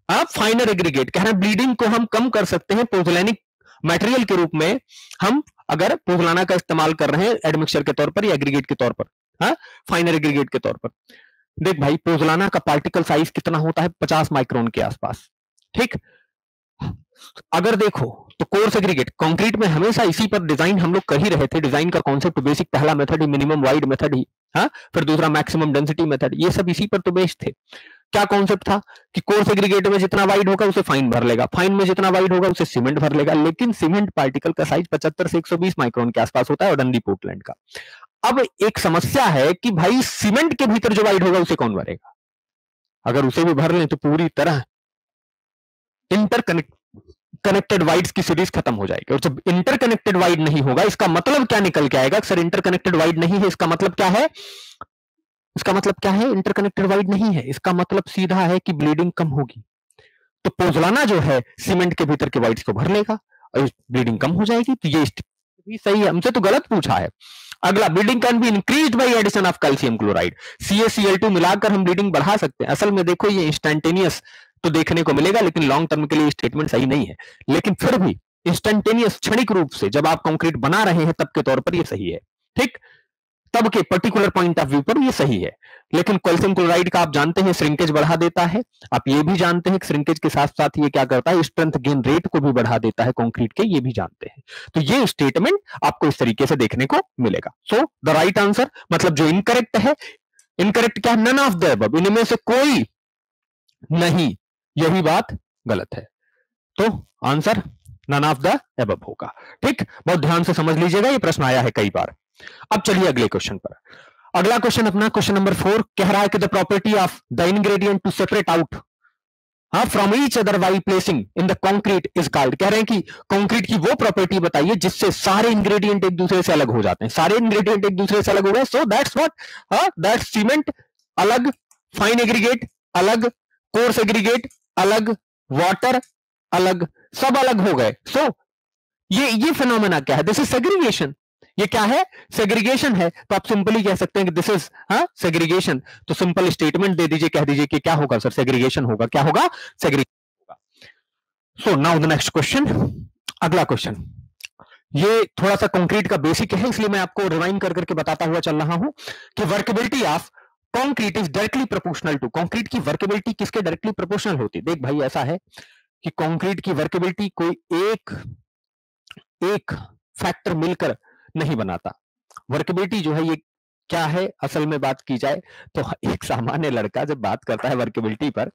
finer aggregate. कह रहे हैं ब्लीडिंग को हम कम कर सकते हैं पोजोलैनिक मटेरियल के रूप में, हम अगर पोजलाना का इस्तेमाल कर रहे हैं एडमिक्सचर के तौर पर या एग्रीगेट के तौर पर, फाइनर एग्रीगेट के तौर पर। देख भाई, पोजलाना का पार्टिकल साइज कितना होता है? 50 माइक्रोन के आसपास। ठीक, अगर देखो तो कोर्स एग्रीगेट कंक्रीट में हमेशा इसी पर डिजाइन हम लोग कर ही रहे थे। डिजाइन का कॉन्सेप्ट बेसिक पहला मेथड ही मिनिमम वाइड मेथड ही, फिर दूसरा मैक्सिमम डेंसिटी मेथड, ये सब इसी पर तो बेस्ड थे। क्या कॉन्सेप्ट था कि कोर्स एग्रीगेट में जितना वाइड होगा उसे फाइन भर लेगा, फाइन में जितना वाइड होगा उसे सीमेंट भर लेगा। लेकिन सीमेंट पार्टिकल का साइज 75 से 120 माइक्रोन के आसपास होता है ऑर्डिनरी पोर्टलैंड का। अब एक समस्या है कि भाई सीमेंट के भीतर जो वाइड होगा उसे कौन भरेगा? अगर उसे भी भर लें तो पूरी तरह कनेक्टेड वाइड्स की सीरीज खत्म हो जाएगी। और जब इंटरकनेक्टेड वाइड नहीं होगा, इसका मतलब क्या निकल के आएगा? सर इंटरकनेक्टेड वाइड नहीं है, इसका मतलब क्या है? इसका मतलब क्या है? इंटरकनेक्टेड वाइड नहीं है, इसका मतलब सीधा है कि ब्लीडिंग कम होगी। तो पोज़लाना जो है सीमेंट के भीतर के वाइड्स को भर लेगा और ब्लीडिंग कम हो जाएगी। तो ये भी सही है, हमसे तो गलत पूछा है। अगला, bleeding can be increased by addition of calcium chloride. CaCl2 मिलाकर हम ब्लीडिंग बढ़ा सकते हैं। असल में देखो, ये इंस्टेंटेनियस तो देखने को मिलेगा, लेकिन लॉन्ग टर्म के लिए स्टेटमेंट सही नहीं है। लेकिन फिर भी इंस्टेंटेनियस, क्षणिक रूप से जब आप कंक्रीट बना रहे हैं तब के तौर पर ये सही है। ठीक, तब के पर्टिकुलर पॉइंट ऑफ व्यू पर ये सही है। लेकिन कैल्शियम क्लोराइड का आप जानते हैं श्रिंकेज बढ़ा देता है। आप ये भी जानते हैं कि श्रिंकेज के साथ साथ ये क्या करता है? स्ट्रेंथ गेन रेट को भी बढ़ा देता है कंक्रीट के, ये भी जानते हैं। तो ये स्टेटमेंट आपको इस तरीके से देखने को मिलेगा। सो द राइट आंसर, मतलब जो इनकरेक्ट है, इनकरेक्ट क्या? नन ऑफ द अबव, इनमें से कोई नहीं, यही बात गलत है। तो answer none of the above होगा। ठीक, बहुत ध्यान से समझ लीजिएगा, ये प्रश्न आया है कई बार। अब चलिए अगले क्वेश्चन पर। अगला क्वेश्चन अपना क्वेश्चन नंबर 4 कह रहा है कि the property of the ingredient to separate out from each other while placing in the concrete is called. कह रहे हैं कि कंक्रीट की वो प्रॉपर्टी बताइए जिससे सारे इंग्रेडिएंट एक दूसरे से अलग हो जाते हैं। सारे इंग्रेडिएंट एक दूसरे से अलग हो गए, so that's what, that's cement अलग, फाइन एग्रीगेट अलग, कोर्स एग्रीगेट अलग, वाटर अलग, सब अलग हो गए। सो ये फिनोमेना क्या है? This is segregation. ये क्या है? सेग्रीगेशन है। तो आप सिंपली कह सकते हैं कि दिस इज सेग्रीगेशन। तो सिंपल स्टेटमेंट दे दीजिए, कह दीजिए कि क्या होगा सर? सेग्रीगेशन होगा। क्या होगा? सेग्रीगेशन होगा। So now the next question, अगला क्वेश्चन। ये थोड़ा सा कंक्रीट का बेसिक है, इसलिए मैं आपको रिवाइंड कर करके बताता हुआ चल रहा हूं कि workability of concrete is directly proportional to. Concrete की वर्केबिलिटी किसके डायरेक्टली प्रोपोर्शनल होती है? देख भाई, ऐसा है कि कंक्रीट की वर्केबिलिटी कोई एक फैक्टर मिलकर नहीं बनाता। वर्केबिलिटी जो है ये क्या है? असल में बात की जाए तो एक सामान्य लड़का जब बात करता है वर्केबिलिटी पर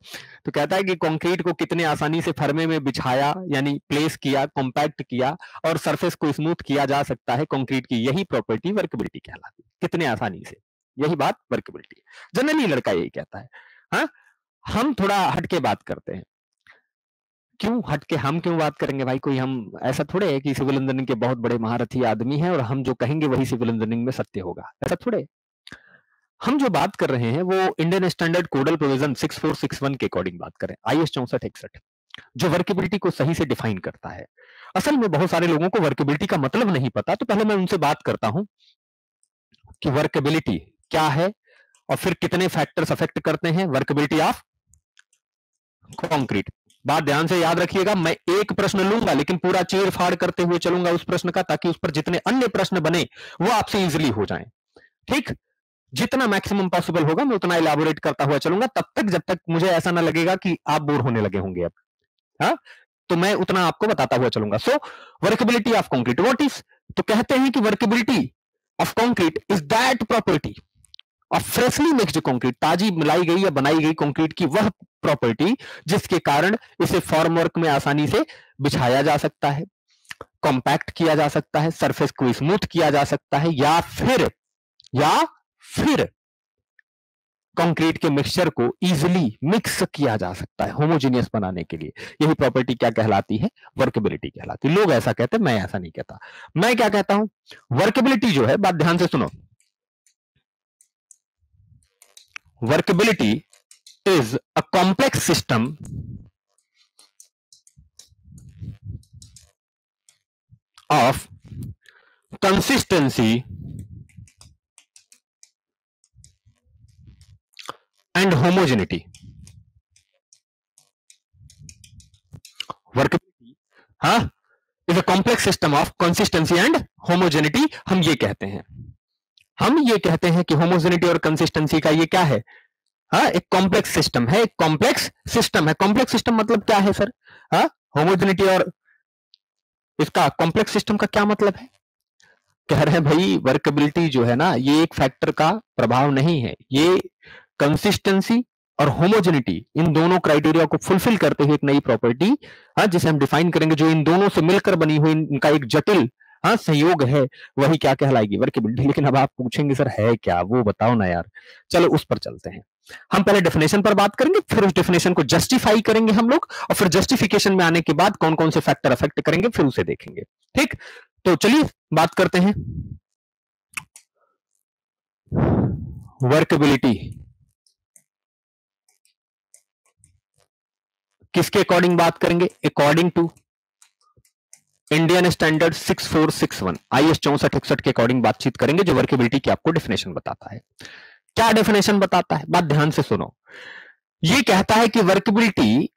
तो कहता है कि कंक्रीट को कितने आसानी से फर्मे में बिछाया, यानी प्लेस किया, कॉम्पैक्ट किया और सरफेस को स्मूथ किया जा सकता है। कंक्रीट की यही प्रॉपर्टी वर्केबिलिटी कहलाती है, कितने आसानी से, यही बात वर्केबिलिटी है। जनरली लड़का यही कहता है। हाँ, हम थोड़ा हटके बात करते हैं। क्यों हटके? हम क्यों बात करेंगे भाई? कोई हम ऐसा थोड़े है कि सिविल इंजीनियरिंग के बहुत बड़े महारथी आदमी हैं और हम जो कहेंगे वही सिविल इंजीनियरिंग में सत्य होगा, ऐसा थोड़े। हम जो बात कर रहे हैं वो इंडियन स्टैंडर्ड कोडल प्रोविजन 6461 के अकॉर्डिंग बात करें, IS 6461, जो वर्केबिलिटी को सही से डिफाइन करता है। असल में बहुत सारे लोगों को वर्केबिलिटी का मतलब नहीं पता, तो पहले मैं उनसे बात करता हूं कि वर्केबिलिटी क्या है और फिर कितने फैक्टर्स अफेक्ट करते हैं वर्केबिलिटी ऑफ कंक्रीट। बात ध्यान से याद रखिएगा, मैं एक प्रश्न लूंगा लेकिन पूरा चीर फाड़ करते हुए चलूंगा उस प्रश्न का, ताकि उस पर जितने अन्य प्रश्न बने वो आपसे इजीली हो जाएं। ठीक, जितना मैक्सिमम पॉसिबल होगा मैं उतना इलाबोरेट करता हुआ चलूंगा, तब तक जब तक मुझे ऐसा ना लगेगा कि आप बोर होने लगे होंगे अब। हाँ, तो मैं उतना आपको बताता हुआ चलूंगा। So workability of concrete what is? तो कहते हैं कि workability of concrete is that property of freshly mixed concrete, ताजी मिलाई गई या बनाई गई कंक्रीट की वह प्रॉपर्टी जिसके कारण इसे फॉर्मवर्क में आसानी से बिछाया जा सकता है, कॉम्पैक्ट किया जा सकता है, सरफेस को स्मूथ किया जा सकता है, या फिर कंक्रीट के मिक्सचर को इजीली मिक्स किया जा सकता है होमोजेनियस बनाने के लिए। यही प्रॉपर्टी क्या कहलाती है? वर्केबिलिटी कहलाती है। लोग ऐसा कहते हैं, मैं ऐसा नहीं कहता। मैं क्या कहता हूं? वर्केबिलिटी जो है, बात ध्यान से सुनो, workability is a complex system of consistency and homogeneity. Workability is a complex system of consistency and homogeneity. हम ये कहते हैं कि homogeneity और consistency का ये क्या है? एक कॉम्प्लेक्स सिस्टम है, एक कॉम्प्लेक्स सिस्टम है। कॉम्प्लेक्स सिस्टम मतलब क्या है सर? होमोजेनिटी और इसका कॉम्प्लेक्स सिस्टम का क्या मतलब है? कह रहे हैं भाई वर्केबिलिटी जो है ना, ये एक फैक्टर का प्रभाव नहीं है, ये कंसिस्टेंसी और होमोजेनिटी, इन दोनों क्राइटेरिया को फुलफिल करते हुए एक नई प्रॉपर्टी जिसे हम डिफाइन करेंगे, जो इन दोनों से मिलकर बनी हुई इनका एक जटिल संयोग है, वही क्या कहलाएगी? वर्केबिलिटी। लेकिन अब आप पूछेंगे सर है क्या, वो बताओ ना यार। चलो उस पर चलते हैं। हम पहले डेफिनेशन पर बात करेंगे, फिर उस डेफिनेशन को जस्टिफाई करेंगे हम लोग, और फिर जस्टिफिकेशन में आने के बाद कौन कौन से फैक्टर अफेक्ट करेंगे फिर उसे देखेंगे। ठीक, तो चलिए बात करते हैं वर्केबिलिटी किसके अकॉर्डिंग बात करेंगे? According to Indian standard 6461 IS 6461 के अकॉर्डिंग बातचीत करेंगे, जो वर्केबिलिटी की आपको डेफिनेशन बताता है। क्या डेफिनेशन बताता है? बात ध्यान से सुनो। ये कहता है कि workability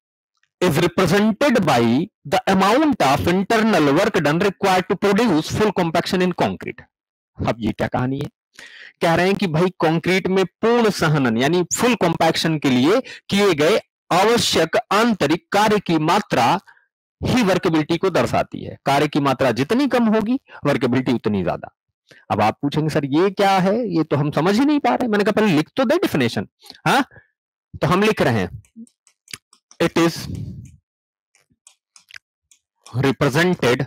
is represented by the amount of internal work done required to produce full compaction in concrete. अब ये क्या कहानी है? कह रहे हैं कि भाई कंक्रीट में पूर्ण सहनन यानी फुल कॉम्पैक्शन के लिए किए गए आवश्यक आंतरिक कार्य की मात्रा ही वर्केबिलिटी को दर्शाती है। कार्य की मात्रा जितनी कम होगी वर्केबिलिटी उतनी ज्यादा। अब आप पूछेंगे सर ये क्या है, ये तो हम समझ ही नहीं पा रहे। मैंने कहा पहले लिख तो दे डेफिनेशन। हाँ, तो हम लिख रहे हैं it is represented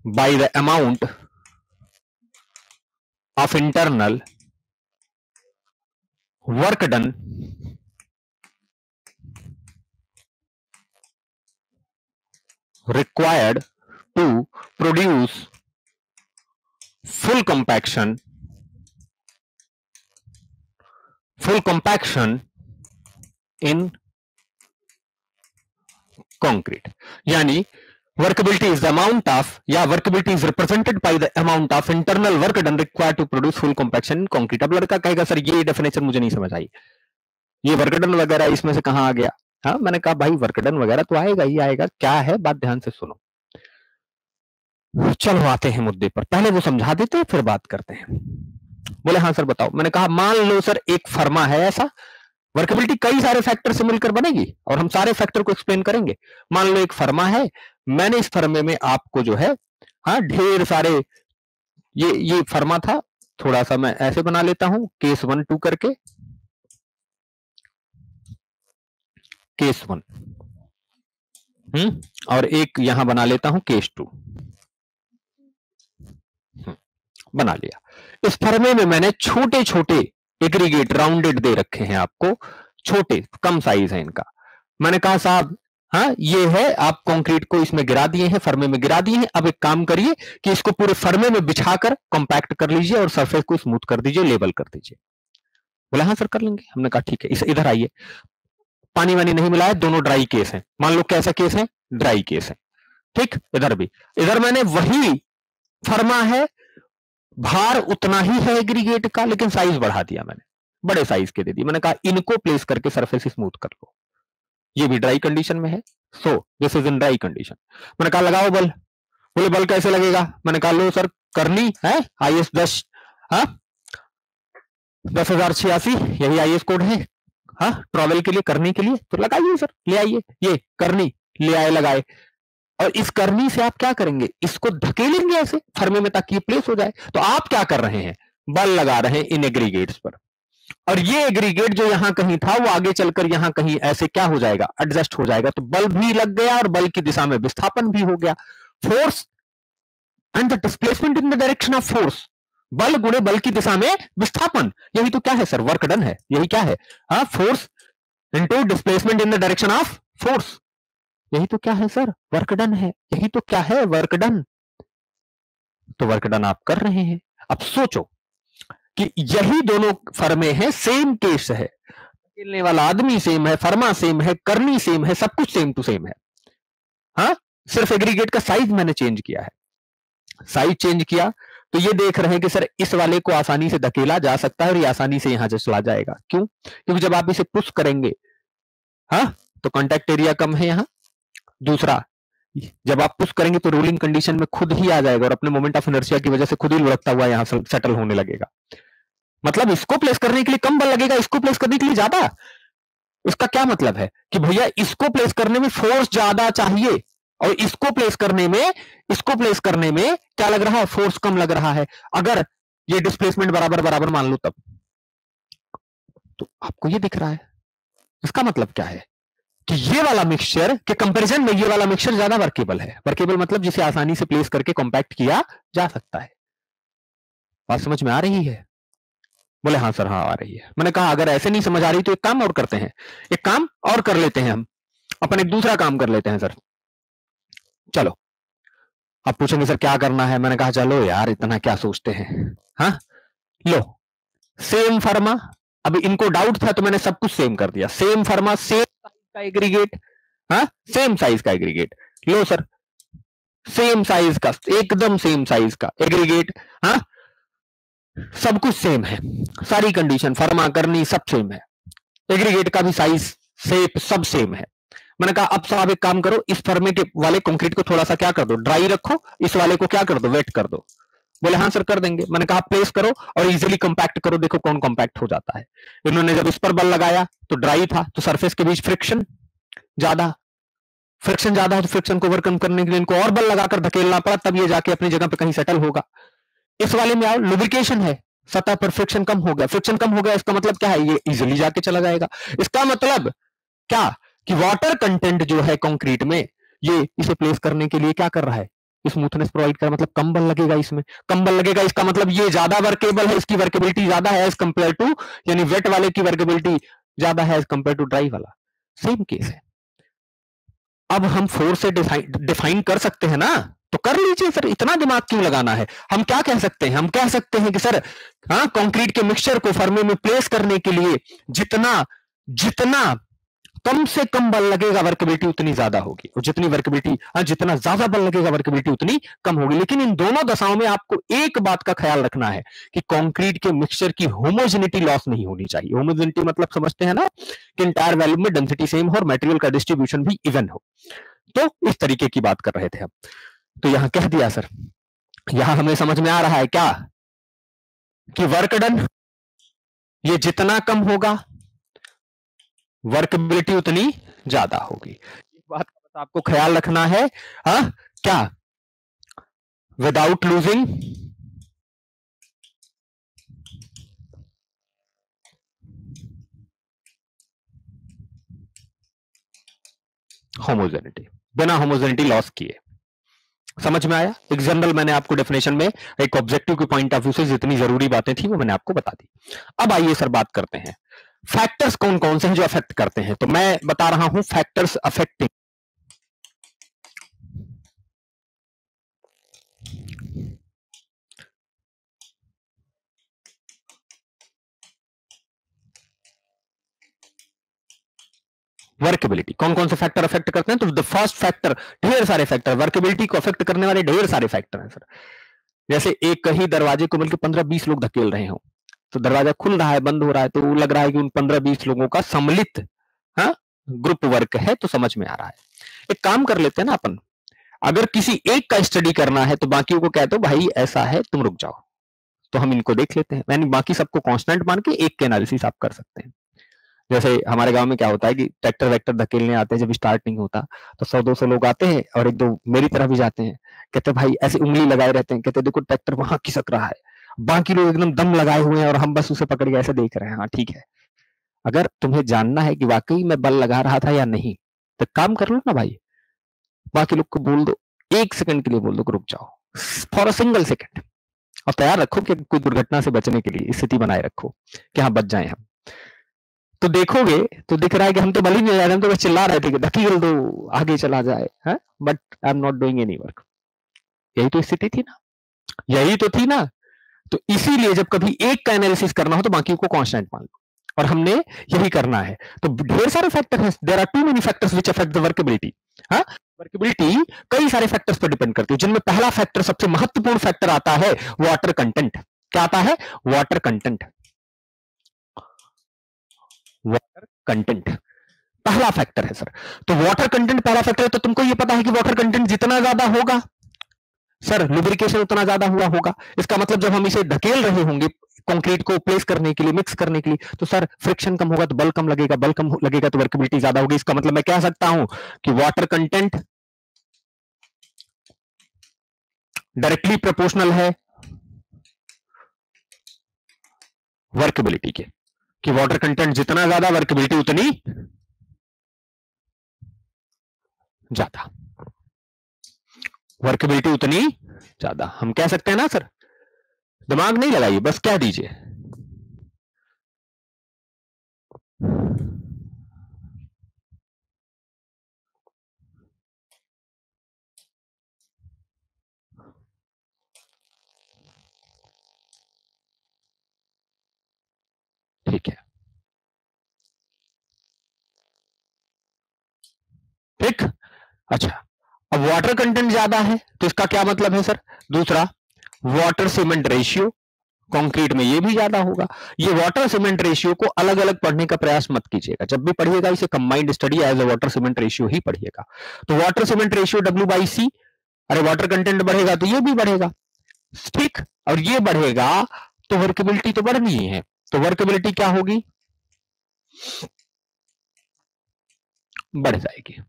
by the amount of internal work done required to produce full compaction in concrete। यानी workability is the amount of या workability is represented by the amount of internal work done required to produce full compaction in concrete. अब लड़का कहेगा sir ये definition मुझे नहीं समझ आई, ये वर्क डन वगैरह इसमें से कहां आ गया? हाँ, मैंने कहा भाई वर्क डन वगैरह तो आएगा ही आएगा, क्या है बात ध्यान से सुनो। चलो आते हैं मुद्दे पर, पहले वो समझा देते हैं फिर बात करते हैं। बोले हाँ सर बताओ। मैंने कहा मान लो सर एक फर्मा है ऐसा, वर्केबिलिटी कई सारे फैक्टर से मिलकर बनेगी और हम सारे फैक्टर को एक्सप्लेन करेंगे। मान लो एक फर्मा है, मैंने इस फर्मे में आपको जो है हाँ ढेर सारे ये फर्मा था, थोड़ा सा मैं ऐसे बना लेता हूं केस 1 2 करके, केस 1 और एक यहां बना लेता हूं केस 2 बना लिया। इस फर्मे में मैंने छोटे छोटे एग्रीगेट राउंडेड दे रखे हैं आपको, छोटे कम साइज है इनका। मैंने कहा साहब हाँ ये है, आप कंक्रीट को इसमें गिरा दिए हैं, फर्मे में गिरा दिए हैं। अब एक काम करिए कि इसको पूरे फर्मे में बिछाकर कॉम्पैक्ट कर लीजिए और सरफेस को स्मूथ कर दीजिए, लेवल कर दीजिए। बोला हाँ सर कर लेंगे। हमने कहा ठीक है, इधर आइए, पानी वानी नहीं मिला है, दोनों ड्राई केस है। मान लो कैसा केस है? ड्राई केस है। ठीक, इधर भी, इधर मैंने वही फर्मा है, भार उतना ही है एग्रीगेट का, लेकिन साइज बढ़ा दिया मैंने, बड़े साइज के दे दिए। मैंने कहा इनको प्लेस करके सरफेस स्मूथ कर लो। ये भी ड्राई कंडीशन में है, so this is in dry condition. मैंने कहा लगाओ बल। बोले बल कैसे लगेगा? मैंने कहा लो सर करनी है IS 10,086 यही IS कोड है हाँ ट्रॉवेल के लिए, करनी के लिए, तो लगाइए सर, ले आइए ये करनी, ले आए लगाए। और इस करनी से आप क्या करेंगे? इसको धकेलेंगे ऐसे फर्मे में ताकि ये प्लेस हो जाए। तो आप क्या कर रहे हैं? बल लगा रहे हैं इन एग्रीगेट्स पर, और ये एग्रीगेट जो यहां कहीं था वो आगे चलकर यहां कहीं ऐसे क्या हो जाएगा? एडजस्ट हो जाएगा। तो बल भी लग गया और बल की दिशा में विस्थापन भी हो गया। Force and the displacement in the direction of force, बल गुणे बल की दिशा में विस्थापन, यही तो क्या है सर? वर्क डन है। यही क्या है? हाँ, force into displacement in the direction of force, यही तो क्या है सर? वर्क डन है। यही तो क्या है? Work done. तो वर्क डन आप कर रहे हैं। अब सोचो कि यही दोनों फर्मे हैं, सेम केस है, खेलने वाला आदमी सेम है, फर्मा सेम है, करनी सेम है, सब कुछ सेम टू सेम है। हाँ, सिर्फ एग्रीगेट का साइज मैंने चेंज किया है। साइज चेंज किया तो ये देख रहे हैं कि सर इस वाले को आसानी से धकेला जा सकता है और ये आसानी से यहां से चला जाएगा। क्यों? क्योंकि जब आप इसे पुश करेंगे हाँ तो कांटेक्ट एरिया कम है यहां। दूसरा, जब आप पुश करेंगे तो रोलिंग कंडीशन में खुद ही आ जाएगा और अपने मोमेंट ऑफ इनर्शिया की वजह से खुद ही लुढ़कता हुआ यहां सेटल होने लगेगा। मतलब इसको प्लेस करने के लिए कम बल लगेगा, इसको प्लेस करने के लिए ज्यादा। इसका क्या मतलब है कि भैया इसको प्लेस करने में फोर्स ज्यादा चाहिए और इसको प्लेस करने में क्या लग रहा है? फोर्स कम लग रहा है। अगर ये डिस्प्लेसमेंट बराबर बराबर मान लो तब तो आपको ये दिख रहा है। इसका मतलब क्या है कि ये वाला मिक्सचर के कंपैरिजन में ये वाला मिक्सचर ज्यादा वर्केबल है। वर्केबल मतलब जिसे आसानी से प्लेस करके कॉम्पैक्ट किया जा सकता है। बात समझ में आ रही है? बोले हाँ सर, हाँ आ रही है। मैंने कहा अगर ऐसे नहीं समझ आ रही तो एक काम और करते हैं, एक काम और कर लेते हैं, हम अपन एक दूसरा काम कर लेते हैं सर। चलो, आप पूछेंगे सर क्या करना है, मैंने कहा चलो यार इतना क्या सोचते हैं, हाँ लो सेम फर्मा। अभी इनको डाउट था तो मैंने सब कुछ सेम कर दिया, सेम फर्मा, सेम साइज का एग्रीगेट, हाँ सेम साइज का एग्रीगेट, लो सर सेम साइज का, एकदम सेम साइज का एग्रीगेट, हाँ सब कुछ सेम है, सारी कंडीशन फर्मा करनी सब सेम है, एग्रीगेट का भी साइज शेप सब सेम है। मैंने कहा अब साहब एक काम करो, इस फर्मे के वाले कंक्रीट को थोड़ा सा क्या कर दो, ड्राई रखो, इस वाले को क्या कर दो, वेट कर दो। बोले हाँ सर कर देंगे। मैंने कहा प्लेस करो और इजीली कंपैक्ट करो, देखो कौन कंपैक्ट हो जाता है। इन्होंने जब इस पर बल लगाया तो ड्राई था, तो सरफेस के बीच फ्रिक्शन ज्यादा, फ्रिक्शन ज्यादा है तो फ्रिक्शन को ओवरकम करने के लिए इनको और बल लगाकर धकेलना पड़ा, तब ये जाके अपनी जगह पे कहीं सेटल होगा। इस वाले में आओ, लुब्रिकेशन है, सतह पर फ्रिक्शन कम हो गया, फ्रिक्शन कम हो गया इसका मतलब क्या है, ये इजीली जाके चला जाएगा। इसका मतलब क्या कि वाटर कंटेंट जो है कंक्रीट में, ये इसे प्लेस करने के लिए क्या कर रहा है, स्मूथनेस प्रोवाइड कर, मतलब कम बल लगेगा इसमें, कम बल लगेगा इसका मतलब ये ज्यादा वर्केबल है, इसकी वर्केबिलिटी ज्यादा है एज कंपेयर टू, यानी वेट वाले की वर्केबिलिटी ज्यादा है एज कंपेयर टू ड्राई वाला। सेम केस है। अब हम फोर्स से डिफाइन कर सकते हैं ना, तो कर लीजिए सर, इतना दिमाग क्यों लगाना है। हम क्या कह सकते हैं, हम कह सकते हैं कि सर हाँ कंक्रीट के मिक्सचर को फर्मे में प्लेस करने के लिए जितना जितना कम से कम बल लगेगा वर्केबिलिटी उतनी ज्यादा होगी, और जितनी वर्केबिलिटी जितना ज्यादा बल लगेगा वर्केबिलिटी उतनी कम होगी। लेकिन इन दोनों दशाओं में आपको एक बात का ख्याल रखना है कि कंक्रीट के मिक्सचर की होमोजेनिटी लॉस नहीं होनी चाहिए। होमोजेनिटी मतलब समझते हैं ना, कि इंटायर वॉल्यूम में डेंसिटी सेम हो और मटेरियल का डिस्ट्रीब्यूशन भी इवन हो। तो इस तरीके की बात कर रहे थे हम। तो यहां कह दिया सर, यहां हमें समझ में आ रहा है क्या कि वर्क डन ये जितना कम होगा वर्कबिलिटी उतनी ज्यादा होगी। इस बात का बस आपको ख्याल रखना है, हाँ क्या, विदाउट लूजिंग होमोजेनिटी, बिना होमोजेनिटी लॉस किए। समझ में आया? एक जनरल मैंने आपको डेफिनेशन में एक ऑब्जेक्टिव के पॉइंट ऑफ व्यू से जितनी जरूरी बातें थी वो मैंने आपको बता दी। अब आइए सर बात करते हैं फैक्टर्स कौन कौन से हैं जो अफेक्ट करते हैं। तो मैं बता रहा हूं फैक्टर्स अफेक्टिंग वर्केबिलिटी। कौन कौन से फैक्टर अफेक्ट करते हैं? तो द फर्स्ट फैक्टर, ढेर सारे फैक्टर वर्केबिलिटी को अफेक्ट करने वाले ढेर सारे फैक्टर हैं सर। जैसे एक ही दरवाजे को मिलकर 15-20 लोग धकेल रहे हो, तो दरवाजा खुल रहा है बंद हो रहा है, तो लग रहा है कि उन 15-20 लोगों का सम्मिलित हाँ ग्रुप वर्क है, तो समझ में आ रहा है। एक काम कर लेते हैं ना अपन, अगर किसी एक का स्टडी करना है तो बाकियों को कहते हो भाई ऐसा है तुम रुक जाओ, तो हम इनको देख लेते हैं, यानी बाकी सबको कांस्टेंट मान के एक के एनालिसिस आप कर सकते हैं। जैसे हमारे गांव में क्या होता है कि ट्रैक्टर वैक्टर धकेलने आते हैं, जब स्टार्ट नहीं होता तो 100-200 लोग आते हैं और एक दो मेरी तरह भी जाते हैं, कहते भाई ऐसे उंगली लगाए रहते हैं, कहते देखो ट्रैक्टर वहां खिसक रहा है, बाकी लोग एकदम दम लगाए हुए हैं और हम बस उसे पकड़ के ऐसे देख रहे हैं। हाँ ठीक है, अगर तुम्हें जानना है कि वाकई में बल लगा रहा था या नहीं, तो काम कर लो ना भाई, बाकी लोग को बोल दो, 1 सेकंड के लिए बोल दो कि रुक जाओ, फॉर अ सिंगल सेकंड, और तैयार रखो कि कोई दुर्घटना से बचने के लिए स्थिति बनाए रखो कि हाँ बच जाए हम। तो देखोगे तो दिख रहा है कि हम तो बल ही नहीं लगा रहे, हम तो बस चिल्ला रहे थे कि धकेल दो आगे चला जाए, but I am not doing any work. यही तो स्थिति थी ना, यही तो थी ना। तो इसीलिए जब कभी एक का एनालिसिस करना हो तो बाकी को कांस्टेंट मान लो, और हमने यही करना है। तो ढेर सारे फैक्टर हैं, there are too many factors which affect the workability. हाँ वर्केबिलिटी कई सारे फैक्टर्स पर डिपेंड करती है, जिनमें पहला फैक्टर सबसे महत्वपूर्ण फैक्टर आता है वाटर कंटेंट। क्या आता है? Water content. वाटर कंटेंट पहला फैक्टर है सर। तो वाटर कंटेंट पहला फैक्टर है, तो तुमको ये पता है कि वाटर कंटेंट जितना ज्यादा होगा सर लुब्रिकेशन उतना ज्यादा हुआ होगा। इसका मतलब जब हम इसे धकेल रहे होंगे कंक्रीट को प्लेस करने के लिए, मिक्स करने के लिए, तो सर फ्रिक्शन कम होगा तो बल कम लगेगा, बल कम लगेगा तो वर्केबिलिटी ज्यादा होगी। इसका मतलब मैं कह सकता हूं कि वाटर कंटेंट डायरेक्टली प्रोपोर्शनल है वर्केबिलिटी के, कि वाटर कंटेंट जितना ज्यादा वर्केबिलिटी उतनी ज्यादा, वर्केबिलिटी उतनी ज्यादा। हम कह सकते हैं ना सर, दिमाग नहीं लगाइए, बस कह दीजिए। ठीक है, ठीक। अच्छा, अब वाटर कंटेंट ज्यादा है तो इसका क्या मतलब है सर? दूसरा, वाटर सीमेंट रेशियो कंक्रीट में ये भी ज्यादा होगा। ये वाटर सीमेंट रेशियो को अलग अलग पढ़ने का प्रयास मत कीजिएगा, जब भी पढ़िएगा इसे combined study as a water cement ratio ही पढ़िएगा। तो वाटर सीमेंट रेशियो W/C, अरे वाटर कंटेंट बढ़ेगा तो ये भी बढ़ेगा, ठीक। और ये बढ़ेगा तो वर्केबिलिटी तो बढ़नी ही है, तो वर्केबिलिटी क्या होगी? बढ़ जाएगी।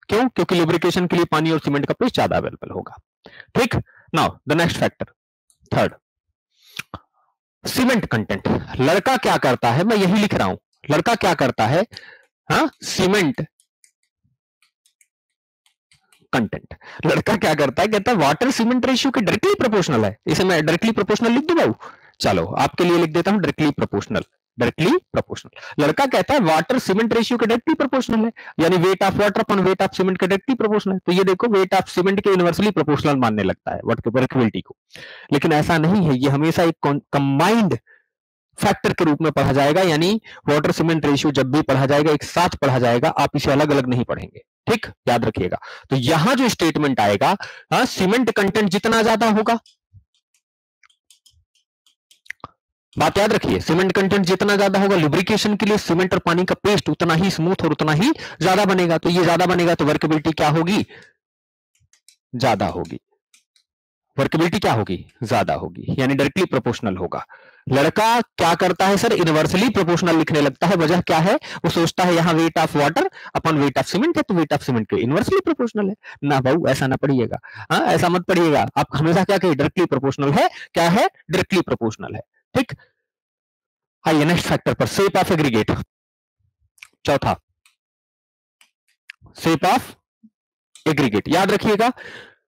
क्यों? क्योंकि लुब्रिकेशन के लिए पानी और सीमेंट का पेस्ट ज्यादा अवेलेबल होगा, ठीक। Now the next factor, third, cement content. लड़का क्या करता है, मैं यही लिख रहा हूं, लड़का क्या करता है, हाँ, सीमेंट कंटेंट। लड़का क्या करता है, कहता है वाटर सीमेंट रेशियो के डायरेक्टली प्रोपोर्शनल है। इसे मैं डायरेक्टली प्रोपोर्शनल लिख दूं बाबू? चलो आपके लिए लिख देता हूं डायरेक्टली प्रोपोर्शनल। डायरेक्टली प्रोपोर्शनल, लड़का कहता है वाटर सीमेंट रेशियो के डायरेक्टली प्रोपोर्शनल है, यानी weight of water upon weight of cement के डायरेक्टली प्रोपोर्शनल है। तो ये देखो, वेट ऑफ सीमेंट के यूनिवर्सली प्रोपोर्शनल मानने लगता है वर्केबिलिटी को, लेकिन ऐसा नहीं है। ये हमेशा एक कंबाइंड फैक्टर के रूप में पढ़ा जाएगा, यानी वाटर सीमेंट रेशियो जब भी पढ़ा जाएगा एक साथ पढ़ा जाएगा, आप इसे अलग अलग नहीं पढ़ेंगे, ठीक, याद रखिएगा। तो यहां जो स्टेटमेंट आएगा, हाँ, सीमेंट कंटेंट जितना ज्यादा होगा, बात याद रखिए, सीमेंट कंटेंट जितना ज्यादा होगा, लुब्रिकेशन के लिए सीमेंट और पानी का पेस्ट उतना ही स्मूथ और उतना ही ज्यादा बनेगा। तो ये ज्यादा बनेगा तो वर्केबिलिटी क्या होगी? ज्यादा होगी। वर्केबिलिटी क्या होगी? ज्यादा होगी, यानी डायरेक्टली प्रोपोर्शनल होगा। लड़का क्या करता है सर? इनवर्सली प्रोपोर्शनल लिखने लगता है। वजह क्या है? वो सोचता है यहां weight of water upon weight of cement है, तो वेट ऑफ सीमेंट के इनवर्सली प्रोपोर्शनल है ना। भाऊ ऐसा ना पढ़िएगा, हाँ, ऐसा मत पढ़िएगा। आप हमेशा क्या कहिए? डायरेक्टली प्रोपोर्शनल है। क्या है? डायरेक्टली प्रोपोर्शनल है, ठीक। आइए नेक्स्ट फैक्टर पर, शेप ऑफ एग्रीगेट। चौथा, शेप ऑफ एग्रीगेट। याद रखिएगा,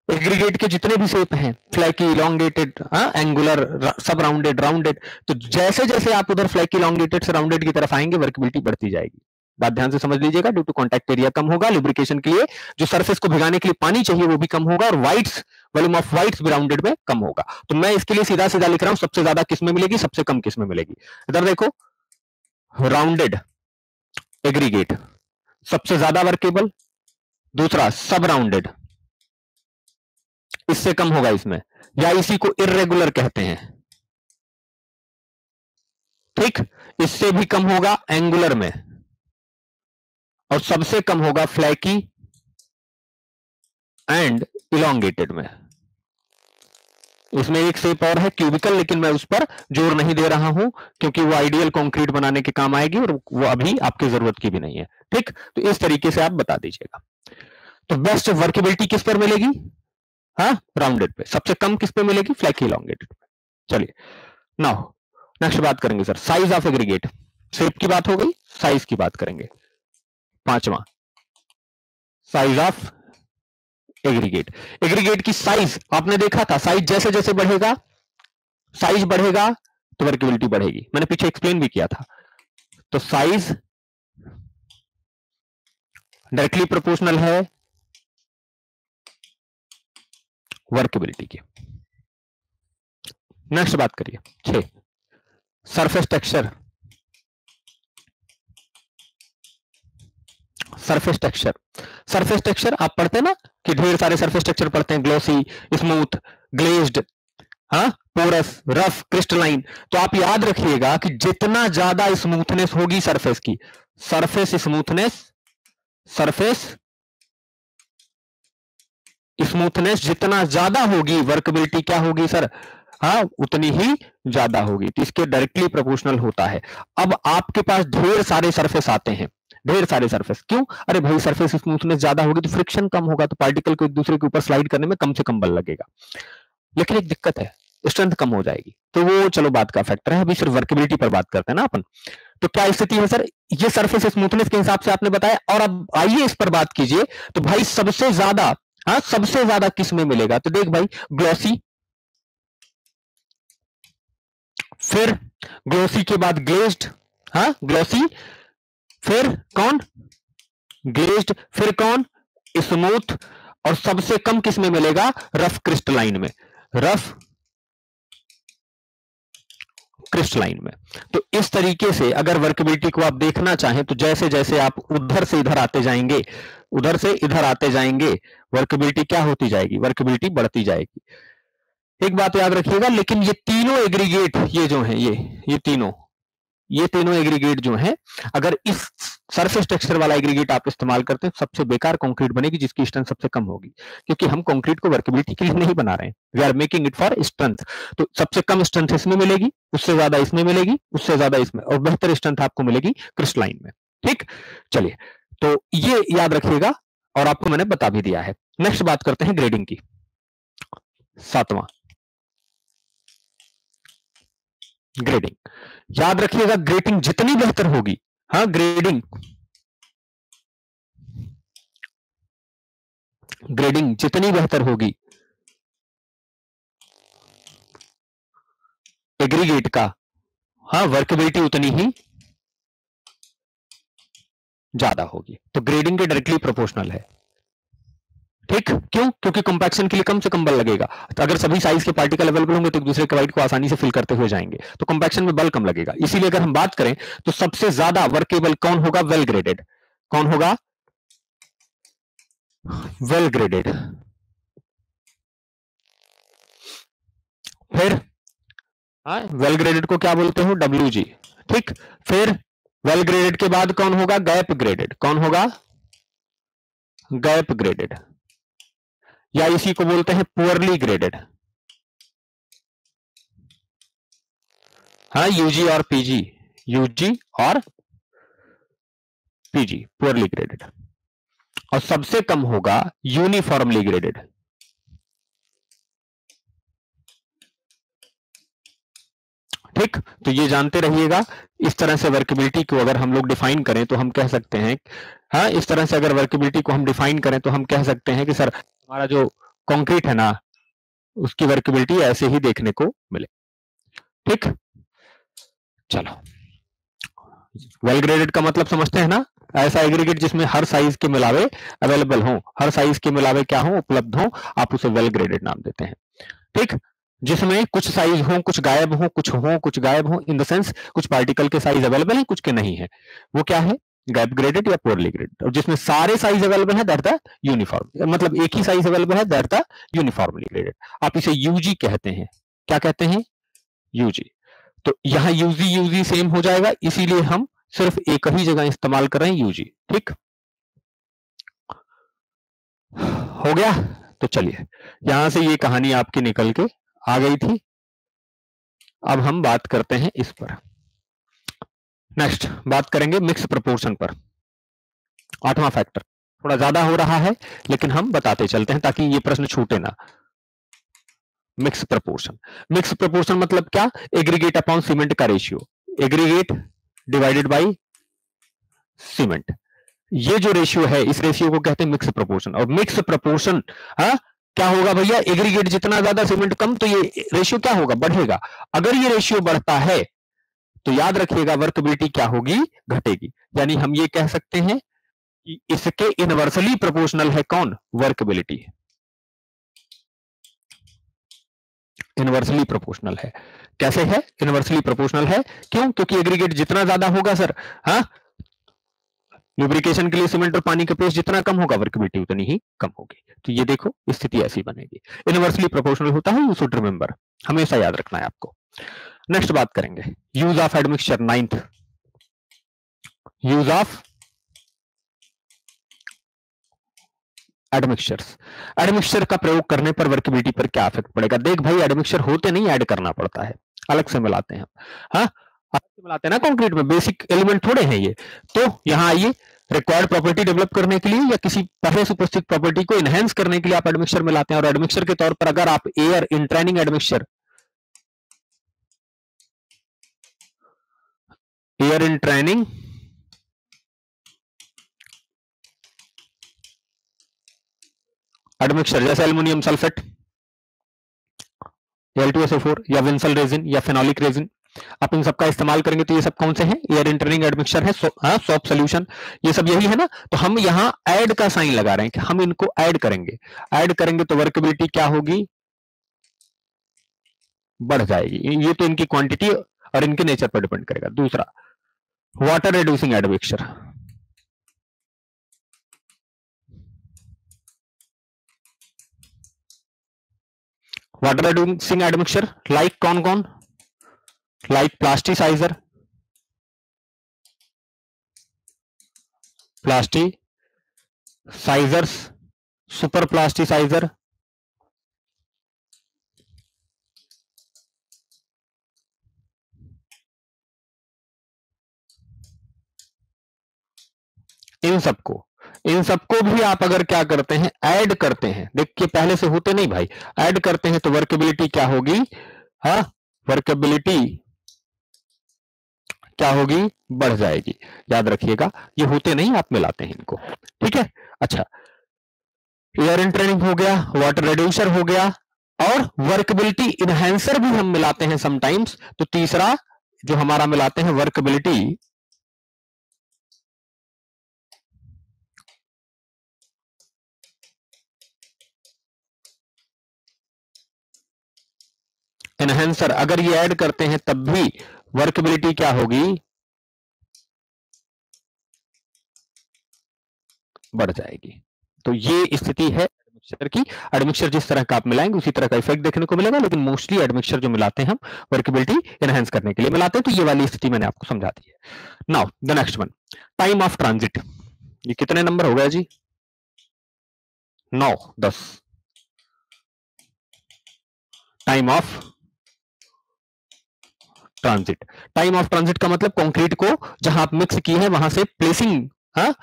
एग्रीगेट के जितने भी शेप हैं, फ्लैकी, इलोंगेटेड, एंगुलर, सब राउंडेड, राउंडेड, तो जैसे जैसे आप उधर फ्लैकी, इलोंगेटेड से राउंडेड की तरफ आएंगे, वर्केबिलिटी बढ़ती जाएगी। बात ध्यान से समझ लीजिएगा। ड्यू टू कॉन्टैक्ट एरिया कम होगा, लुब्रिकेशन के लिए जो सरफेस को भिगाने के लिए पानी चाहिए वो भी कम होगा, और व्हाइट्स, वॉल्यूम ऑफ व्हाइट्स भी राउंडेड में कम होगा। तो मैं इसके लिए सीधा सीधा लिख रहा हूं, सबसे ज्यादा किस में मिलेगी, सबसे कम किस में मिलेगी। इधर देखो, राउंडेड एग्रीगेट सबसे ज्यादा वर्केबल, दूसरा सब राउंडेड इससे कम होगा इसमें, या इसी को इर्रेगुलर कहते हैं, ठीक। इससे भी कम होगा एंगुलर में, और सबसे कम होगा फ्लैकी एंड इलोंगेटेड में। इसमें एक शेप और है क्यूबिकल, लेकिन मैं उस पर जोर नहीं दे रहा हूं क्योंकि वो आइडियल कंक्रीट बनाने के काम आएगी और वो अभी आपकी जरूरत की भी नहीं है, ठीक। तो इस तरीके से आप बता दीजिएगा। तो बेस्ट वर्केबिलिटी किस पर मिलेगी? हाँ, राउंडेड पे। सबसे कम किस पे मिलेगी? फ्लैकी इलोंगेटेड पे। चलिए नाउ नेक्स्ट बात करेंगे sir, size of aggregate. Shape की बात हो गई, साइज की बात करेंगे। पांचवा, साइज ऑफ एग्रीगेट। एग्रीगेट की साइज आपने देखा था, साइज जैसे जैसे बढ़ेगा, साइज बढ़ेगा तो वर्केबिलिटी बढ़ेगी। मैंने पीछे एक्सप्लेन भी किया था। तो साइज डायरेक्टली प्रोपोर्शनल है वर्केबिलिटी की। नेक्स्ट बात करिए 6, surface texture. Surface texture, surface texture आप पढ़ते हैं ना कि ढेर सारे सरफेस टेक्सचर पढ़ते हैं, ग्लोसी, स्मूथ, ग्लेज्ड, हाँ, पोरस, रफ, क्रिस्टलाइन। तो आप याद रखिएगा कि जितना ज्यादा स्मूथनेस होगी सरफेस की, सरफेस स्मूथनेस, सरफेस स्मूथनेस जितना ज्यादा होगी, वर्केबिलिटी क्या होगी सर? हाँ, उतनी ही ज्यादा होगी। तो इसके डायरेक्टली प्रोपोर्शनल होता है। अब आपके पास ढेर सारे सरफेस आते हैं, ढेर सारे सरफेस, क्यों? अरे भाई सरफेस स्मूथनेस ज्यादा होगी तो फ्रिक्शन कम होगा, तो पार्टिकल को एक दूसरे के ऊपर स्लाइड करने में कम से कम बल लगेगा। लेकिन एक दिक्कत है, स्ट्रेंथ कम हो जाएगी। तो वो चलो बात का फैक्टर है, अभी सिर्फ वर्केबिलिटी पर बात करते हैं ना अपन। तो क्या स्थिति है सर? ये सरफेस स्मूथनेस के हिसाब से आपने बताया। और अब आइए इस पर बात कीजिए। तो भाई सबसे ज्यादा, हाँ, सबसे ज्यादा किस में मिलेगा? तो देख भाई, ग्लॉसी, फिर ग्लॉसी के बाद ग्लेज्ड, हाँ, ग्लॉसी, फिर कौन? ग्लेज्ड, फिर कौन? स्मूथ, और सबसे कम किस में मिलेगा? रफ क्रिस्टलाइन में। रफ क्रिस्टलाइन में। तो इस तरीके से अगर वर्केबिलिटी को आप देखना चाहें तो जैसे जैसे आप उधर से इधर आते जाएंगे, उधर से इधर आते जाएंगे, वर्केबिलिटी क्या होती जाएगी, वर्केबिलिटी बढ़ती जाएगी। एक बात याद रखिएगा, लेकिन ये तीनों एग्रीगेट, ये जो है ये तीनों एग्रीगेट जो है, अगर इस सरफेस टेक्सचर वाला एग्रीगेट आप इस्तेमाल करते हैं, सबसे बेकार कंक्रीट बनेगी जिसकी स्ट्रेंथ सबसे कम होगी, क्योंकि हम कंक्रीट को वर्केबिलिटी के लिए नहीं बना रहे हैं, we are making it for strength. तो सबसे कम स्ट्रेंथ इसमें मिलेगी, उससे ज्यादा इसमें मिलेगी, उससे ज्यादा इसमें, और बेहतर स्ट्रेंथ आपको मिलेगी क्रिस्टलाइन में। ठीक, चलिए, तो ये याद रखिएगा और आपको मैंने बता भी दिया है। नेक्स्ट बात करते हैं ग्रेडिंग की, 7वां ग्रेडिंग। याद रखिएगा ग्रेडिंग जितनी बेहतर होगी, हाँ ग्रेडिंग जितनी बेहतर होगी, एग्रीगेट का, हाँ वर्केबिलिटी उतनी ही ज्यादा होगी। तो ग्रेडिंग के डायरेक्टली प्रोपोर्शनल है। ठीक, क्यों? क्योंकि कॉम्पैक्शन के लिए कम से कम बल लगेगा। तो अगर सभी साइज के पार्टिकल अवेलेबल होंगे तो एक दूसरे के वाइड को आसानी से फिल करते हुए जाएंगे, तो कॉम्पैक्शन में बल कम लगेगा। इसीलिए अगर हम बात करें तो सबसे ज्यादा वर्केबल कौन होगा? Well graded. कौन होगा? Well graded. फिर वेल ग्रेडेड को क्या बोलते हो? WG। ठीक, फिर वेल ग्रेडेड के बाद कौन होगा? Gap graded. कौन होगा? गैप ग्रेडेड, या इसी को बोलते हैं पुअरली ग्रेडेड। हाँ, यूजी और पीजी, यूजी और पीजी, पुअरली ग्रेडेड। और सबसे कम होगा यूनिफॉर्मली ग्रेडेड। ठीक, तो ये जानते रहिएगा। इस तरह से वर्केबिलिटी को अगर हम लोग डिफाइन करें तो हम कह सकते हैं, हाँ इस तरह से अगर वर्केबिलिटी को हम डिफाइन करें तो हम कह सकते हैं कि सर हमारा जो कंक्रीट है ना, उसकी वर्केबिलिटी ऐसे ही देखने को मिले। ठीक, चलो, वेल ग्रेडेड का मतलब समझते हैं ना? ऐसा एग्रीगेट जिसमें हर साइज के मिलावे अवेलेबल हो, हर साइज के मिलावे क्या हो? उपलब्ध हो, आप उसे वेल ग्रेडेड नाम देते हैं। ठीक, जिसमें कुछ साइज हो, कुछ गायब हो, कुछ गायब हो, इन द सेंस कुछ पार्टिकल के साइज अवेलेबल है, कुछ के नहीं है, वो क्या है? गैप ग्रेडेड या पुअरली ग्रेडेड। और जिसमें सारे साइज अवेलेबल है दैट द यूनिफॉर्म, मतलब एक ही साइज अवेलेबल है दैट द यूनिफॉर्मली ग्रेडेड। आप इसे यूजी कहते हैं। क्या कहते हैं? यूजी। तो यहां यूजी सेम हो जाएगा, इसीलिए हम सिर्फ एक ही जगह इस्तेमाल कर रहे हैं, यूजी। ठीक, हो गया? तो चलिए, यहां से ये कहानी आपकी निकल के आ गई थी। अब हम बात करते हैं इस पर। नेक्स्ट बात करेंगे मिक्स प्रोपोर्शन पर। 8वां फैक्टर थोड़ा ज्यादा हो रहा है, लेकिन हम बताते चलते हैं ताकि ये प्रश्न छूटे ना। मिक्स प्रोपोर्शन मतलब क्या? एग्रीगेट अपॉन सीमेंट का ratio, aggregate divided by cement. ये जो रेशियो है, इस रेशियो को कहते हैं मिक्स प्रोपोर्शन। और मिक्स प्रोपोर्शन क्या होगा भैया? एग्रीगेट जितना ज्यादा सीमेंट कम, तो ये रेशियो क्या होगा? बढ़ेगा। अगर ये रेशियो बढ़ता है तो याद रखिएगा वर्केबिलिटी क्या होगी? घटेगी। यानी हम ये कह सकते हैं कि इसके इनवर्सली प्रोपोर्शनल है कौन? वर्केबिलिटी इनवर्सली प्रोपोर्शनल है। कैसे है? इनवर्सली प्रोपोर्शनल है। क्यों? क्योंकि एग्रीगेट जितना ज्यादा होगा सर, लुब्रिकेशन के लिए सीमेंट और पानी का पेस्ट जितना कम होगा, वर्केबिलिटी उतनी ही कम होगी। तो ये देखो, स्थिति ऐसी बनेगी। इनवर्सली प्रोपोर्शनल होता है, यू शुड रिमेंबर, हमेशा याद रखना है आपको। नेक्स्ट बात करेंगे use of admixture. 9th, use of admixtures. Admixture का प्रयोग करने पर वर्केबिलिटी पर क्या इफेक्ट पड़ेगा? देख भाई, एडमिक्सचर होते नहीं, ऐड करना पड़ता है, अलग से मिलाते हैं हम। अलग से मिलाते हैं ना कंक्रीट में, बेसिक एलिमेंट थोड़े हैं ये। तो यहां आइए, रिक्वायर्ड प्रॉपर्टी डेवलप करने के लिए या किसी पहले से उपस्थित प्रॉपर्टी को इनहेंस करने के लिए आप एडमिक्सचर मिलाते हैं। और एडमिक्सचर के तौर पर अगर आप air entraining admixture, air entraining admixture जैसे एल्युमिनियम सल्फेट, Al2SO4 या विंसल रेजिन या फेनोलिक रेजिन, आप इन सब का इस्तेमाल करेंगे तो ये सब कौन से हैं? एयर इंटरनिंग एडमिक्सचर है। सोप सोल्यूशन, ये सब यही है ना। तो हम यहाँ ऐड का साइन लगा रहे हैं कि हम इनको ऐड करेंगे तो वर्केबिलिटी क्या होगी? बढ़ जाएगी। ये तो इनकी क्वांटिटी और इनके नेचर पर डिपेंड करेगा। दूसरा, water reducing admixture, water reducing admixture like कौन कौन, like plasticiser, plasticisers, super plasticiser, इन सबको भी आप अगर क्या करते हैं, ऐड करते हैं, देखिए पहले से होते नहीं भाई, ऐड करते हैं तो वर्केबिलिटी क्या होगी, हाँ वर्केबिलिटी क्या होगी, बढ़ जाएगी। याद रखिएगा, ये होते नहीं, आप मिलाते हैं इनको, ठीक है। अच्छा, एयर एंट्रेनिंग हो गया, वाटर रिड्यूसर हो गया, और वर्केबिलिटी इनहेंसर भी हम मिलाते हैं समटाइम्स। तो तीसरा जो हमारा मिलाते हैं वर्केबिलिटी एनहेंसर, अगर ये ऐड करते हैं तब भी वर्केबिलिटी क्या होगी, बढ़ जाएगी। तो ये स्थिति है एडमिक्सचर की। एडमिक्सचर जिस तरह का आप मिलाएंगे उसी तरह का इफेक्ट देखने को मिलेगा, लेकिन मोस्टली एडमिक्सचर जो मिलाते हैं हम वर्केबिलिटी एनहेंस करने के लिए मिलाते हैं। तो ये वाली स्थिति मैंने आपको समझा दी है। Now the next one, time of transit. ये कितने नंबर हो गया जी, 9 10। Time of transit, time of transit का मतलब कंक्रीट को जहां आप मिक्स किए हैं वहां से प्लेसिंग, हाँ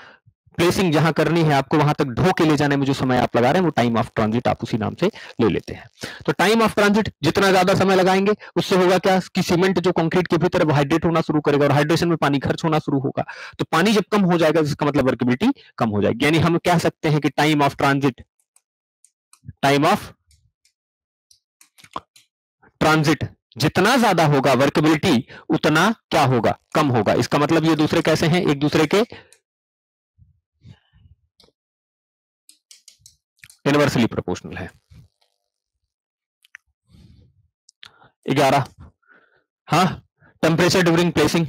प्लेसिंग जहां करनी है आपको, वहां तक ढो के ले जाने में जो समय आप लगा रहे हैं वो टाइम ऑफ ट्रांजिट आप उसी नाम से ले लेते हैं। तो टाइम ऑफ ट्रांजिट जितना ज्यादा समय लगाएंगे उससे होगा क्या कि सीमेंट जो कंक्रीट के भीतर वो हाइड्रेट होना शुरू करेगा, और हाइड्रेशन में पानी खर्च होना शुरू होगा। तो पानी जब कम हो जाएगा इसका मतलब वर्केबिलिटी कम हो जाएगी। यानी हम कह सकते हैं कि टाइम ऑफ ट्रांजिट जितना ज्यादा होगा वर्केबिलिटी उतना क्या होगा, कम होगा। इसका मतलब ये दूसरे कैसे हैं, एक दूसरे के इनवर्सली प्रोपोर्शनल है। 11, हाँ temperature during placing,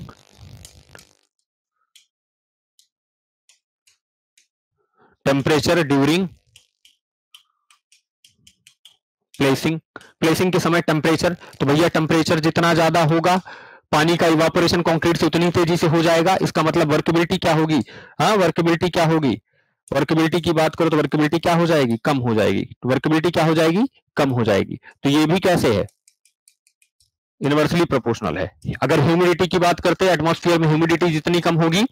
temperature during placing के समय टेम्परेचर, तो भैया टेम्परेचर जितना ज्यादा होगा पानी का इवापोरेशन कंक्रीट से उतनी तेजी से हो जाएगा। इसका मतलब वर्केबिलिटी क्या होगी, हाँ वर्केबिलिटी क्या होगी, वर्केबिलिटी की बात करो तो वर्केबिलिटी क्या हो जाएगी, कम हो जाएगी। वर्केबिलिटी क्या हो जाएगी, कम हो जाएगी। तो ये भी कैसे है, इनवर्सली प्रोपोर्शनल है। अगर ह्यूमिडिटी की बात करते हैं, एटमॉस्फेयर में ह्यूमिडिटी जितनी कम होगी,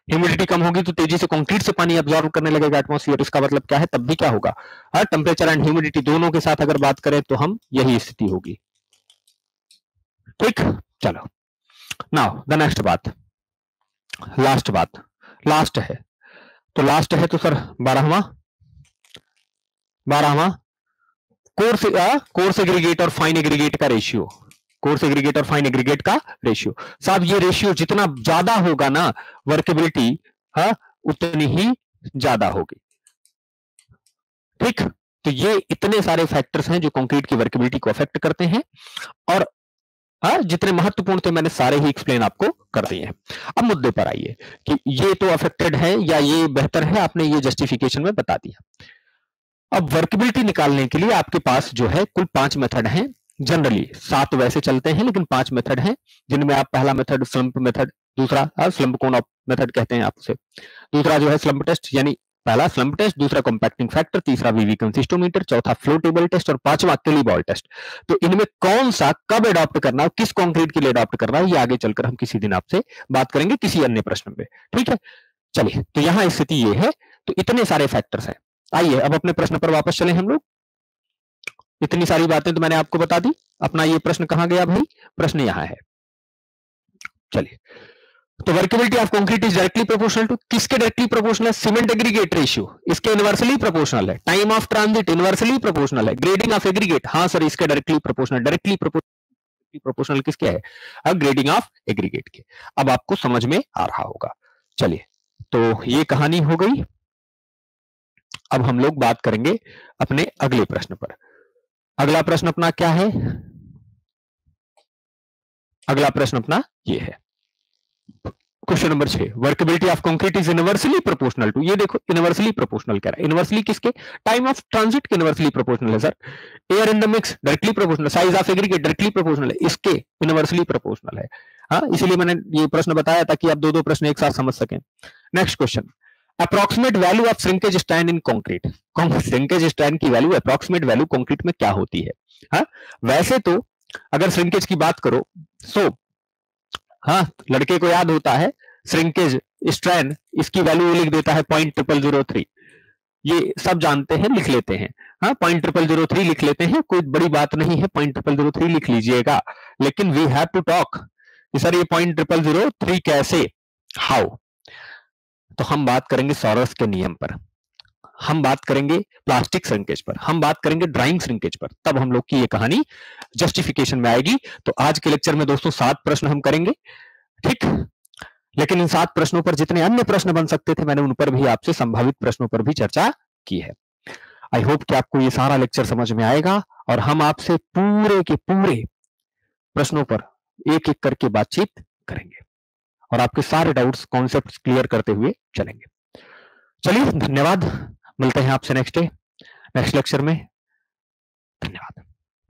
ह्यूमिडिटी कम होगी तो तेजी से कंक्रीट से पानी अब्सॉर्ब करने लगेगा एटमॉस्फेयर। इसका मतलब क्या है, तब भी क्या होगा, हर टेम्परेचर एंड ह्यूमिडिटी दोनों के साथ अगर बात करें तो हम यही स्थिति होगी। ठीक, चलो नाउ द नेक्स्ट बात, लास्ट है। तो लास्ट है तो सर 12वां कोर्स एग्रीगेट और फाइन एग्रीगेट का रेशियो, कोर्स एग्रीगेट और फाइन एग्रीगेट का रेशियो। साहब ये रेशियो जितना ज्यादा होगा ना वर्केबिलिटी हाँ उतनी ही ज्यादा होगी। ठीक, तो ये इतने सारे फैक्टर्स हैं जो कंक्रीट की वर्केबिलिटी को अफेक्ट करते हैं, और हाँ जितने महत्वपूर्ण थे मैंने सारे ही एक्सप्लेन आपको कर दिए हैं। अब मुद्दे पर आइए कि ये तो अफेक्टेड है या ये बेहतर है, आपने ये जस्टिफिकेशन में बता दिया। अब वर्केबिलिटी निकालने के लिए आपके पास जो है कुल 5 मेथड हैं। जनरली 7 वैसे चलते हैं लेकिन 5 मेथड हैं, जिनमें आप पहला मेथड स्लंप मेथड, दूसरा स्लंप कोन मेथड कहते हैं आपसे, दूसरा जो है स्लंप टेस्ट, यानी पहला स्लंप टेस्ट, दूसरा कॉम्पैक्टिंग फैक्टर, तीसरा वीवी कंसिस्टोमीटर, चौथा फ्लो टेबल टेस्ट और पांचवा किली बॉल टेस्ट। तो इनमें कौन सा कब अडॉप्ट करना है, किस कंक्रीट के लिए अडॉप्ट करना है, ये आगे चलकर हम किसी दिन आपसे बात करेंगे किसी अन्य प्रश्न पे। ठीक है, चलिए तो यहां स्थिति ये है। तो इतने सारे फैक्टर्स हैं। आइए अब अपने प्रश्न पर वापस चले हम लोग। इतनी सारी बातें तो मैंने आपको बता दी, अपना ये प्रश्न कहां गया भाई, प्रश्न यहां है। चलिए, तो workability of concrete is directly proportional to, किसके डायरेक्टली प्रोपोर्शनल है, सीमेंट एग्रीगेट रेशियो, इसके इनवर्सली प्रोपोर्शनल है। Time of transit inversely proportional है। ग्रेडिंग ऑफ एग्रीगेट, हाँ सर इसके डायरेक्टली प्रोपोर्शनल, डायरेक्टली प्रोपोर्शनल किसके है, अब ग्रेडिंग ऑफ एग्रीगेट के। अब आपको समझ में आ रहा होगा। चलिए, तो ये कहानी हो गई। अब हम लोग बात करेंगे अपने अगले प्रश्न पर। अगला प्रश्न अपना क्या है, अगला प्रश्न अपना ये है, question number 6, workability of concrete is inversely proportional to, ये देखो इनवर्सली प्रोपोर्शनल कह रहा है, इनवर्सली किसके, टाइम ऑफ ट्रांजिट के इनवर्सली प्रोपोर्शनल है sir, air in the mix directly proportional, size of aggregate directly proportional है, इसके इनवर्सली प्रोपोर्शनल है। हाँ, इसीलिए मैंने ये प्रश्न बताया ताकि आप दो दो प्रश्न एक साथ समझ सकें। Next question, approximate value of shrinkage strand in concrete, shrinkage strand की वैल्यू, अप्रोक्सीमेट वैल्यू कंक्रीट में क्या होती है। हाँ, वैसे तो अगर श्रिंकेज की बात करो सो हाँ, लड़के को याद होता है श्रिंकेज स्ट्रैंड, इसकी वैल्यू लिख देता है 0.0003, ये सब जानते हैं, लिख लेते हैं। हाँ, 0.0003 लिख लेते हैं, कोई बड़ी बात नहीं है, 0.003 लिख लीजिएगा। लेकिन वी हैव टू टॉक कि सर ये 0.003 कैसे, हाउ, तो हम बात करेंगे सॉरस के नियम पर, हम बात करेंगे प्लास्टिक श्रिंकेज पर, हम बात करेंगे ड्राइंग श्रिंकेज पर, तब हम लोग की ये कहानी जस्टिफिकेशन में आएगी। तो आज के लेक्चर में दोस्तों 7 प्रश्न हम करेंगे, ठीक। लेकिन इन 7 प्रश्नों पर जितने अन्य प्रश्न बन सकते थे मैंने उन पर भी आपसे संभावित प्रश्नों पर भी चर्चा की है। आई होप कि आपको ये सारा लेक्चर समझ में आएगा और हम आपसे पूरे के पूरे प्रश्नों पर एक एक करके बातचीत करेंगे और आपके सारे डाउट्स कॉन्सेप्ट्स क्लियर करते हुए चलेंगे। चलिए, धन्यवाद, मिलते हैं आपसे नेक्स्ट लेक्चर में, धन्यवाद।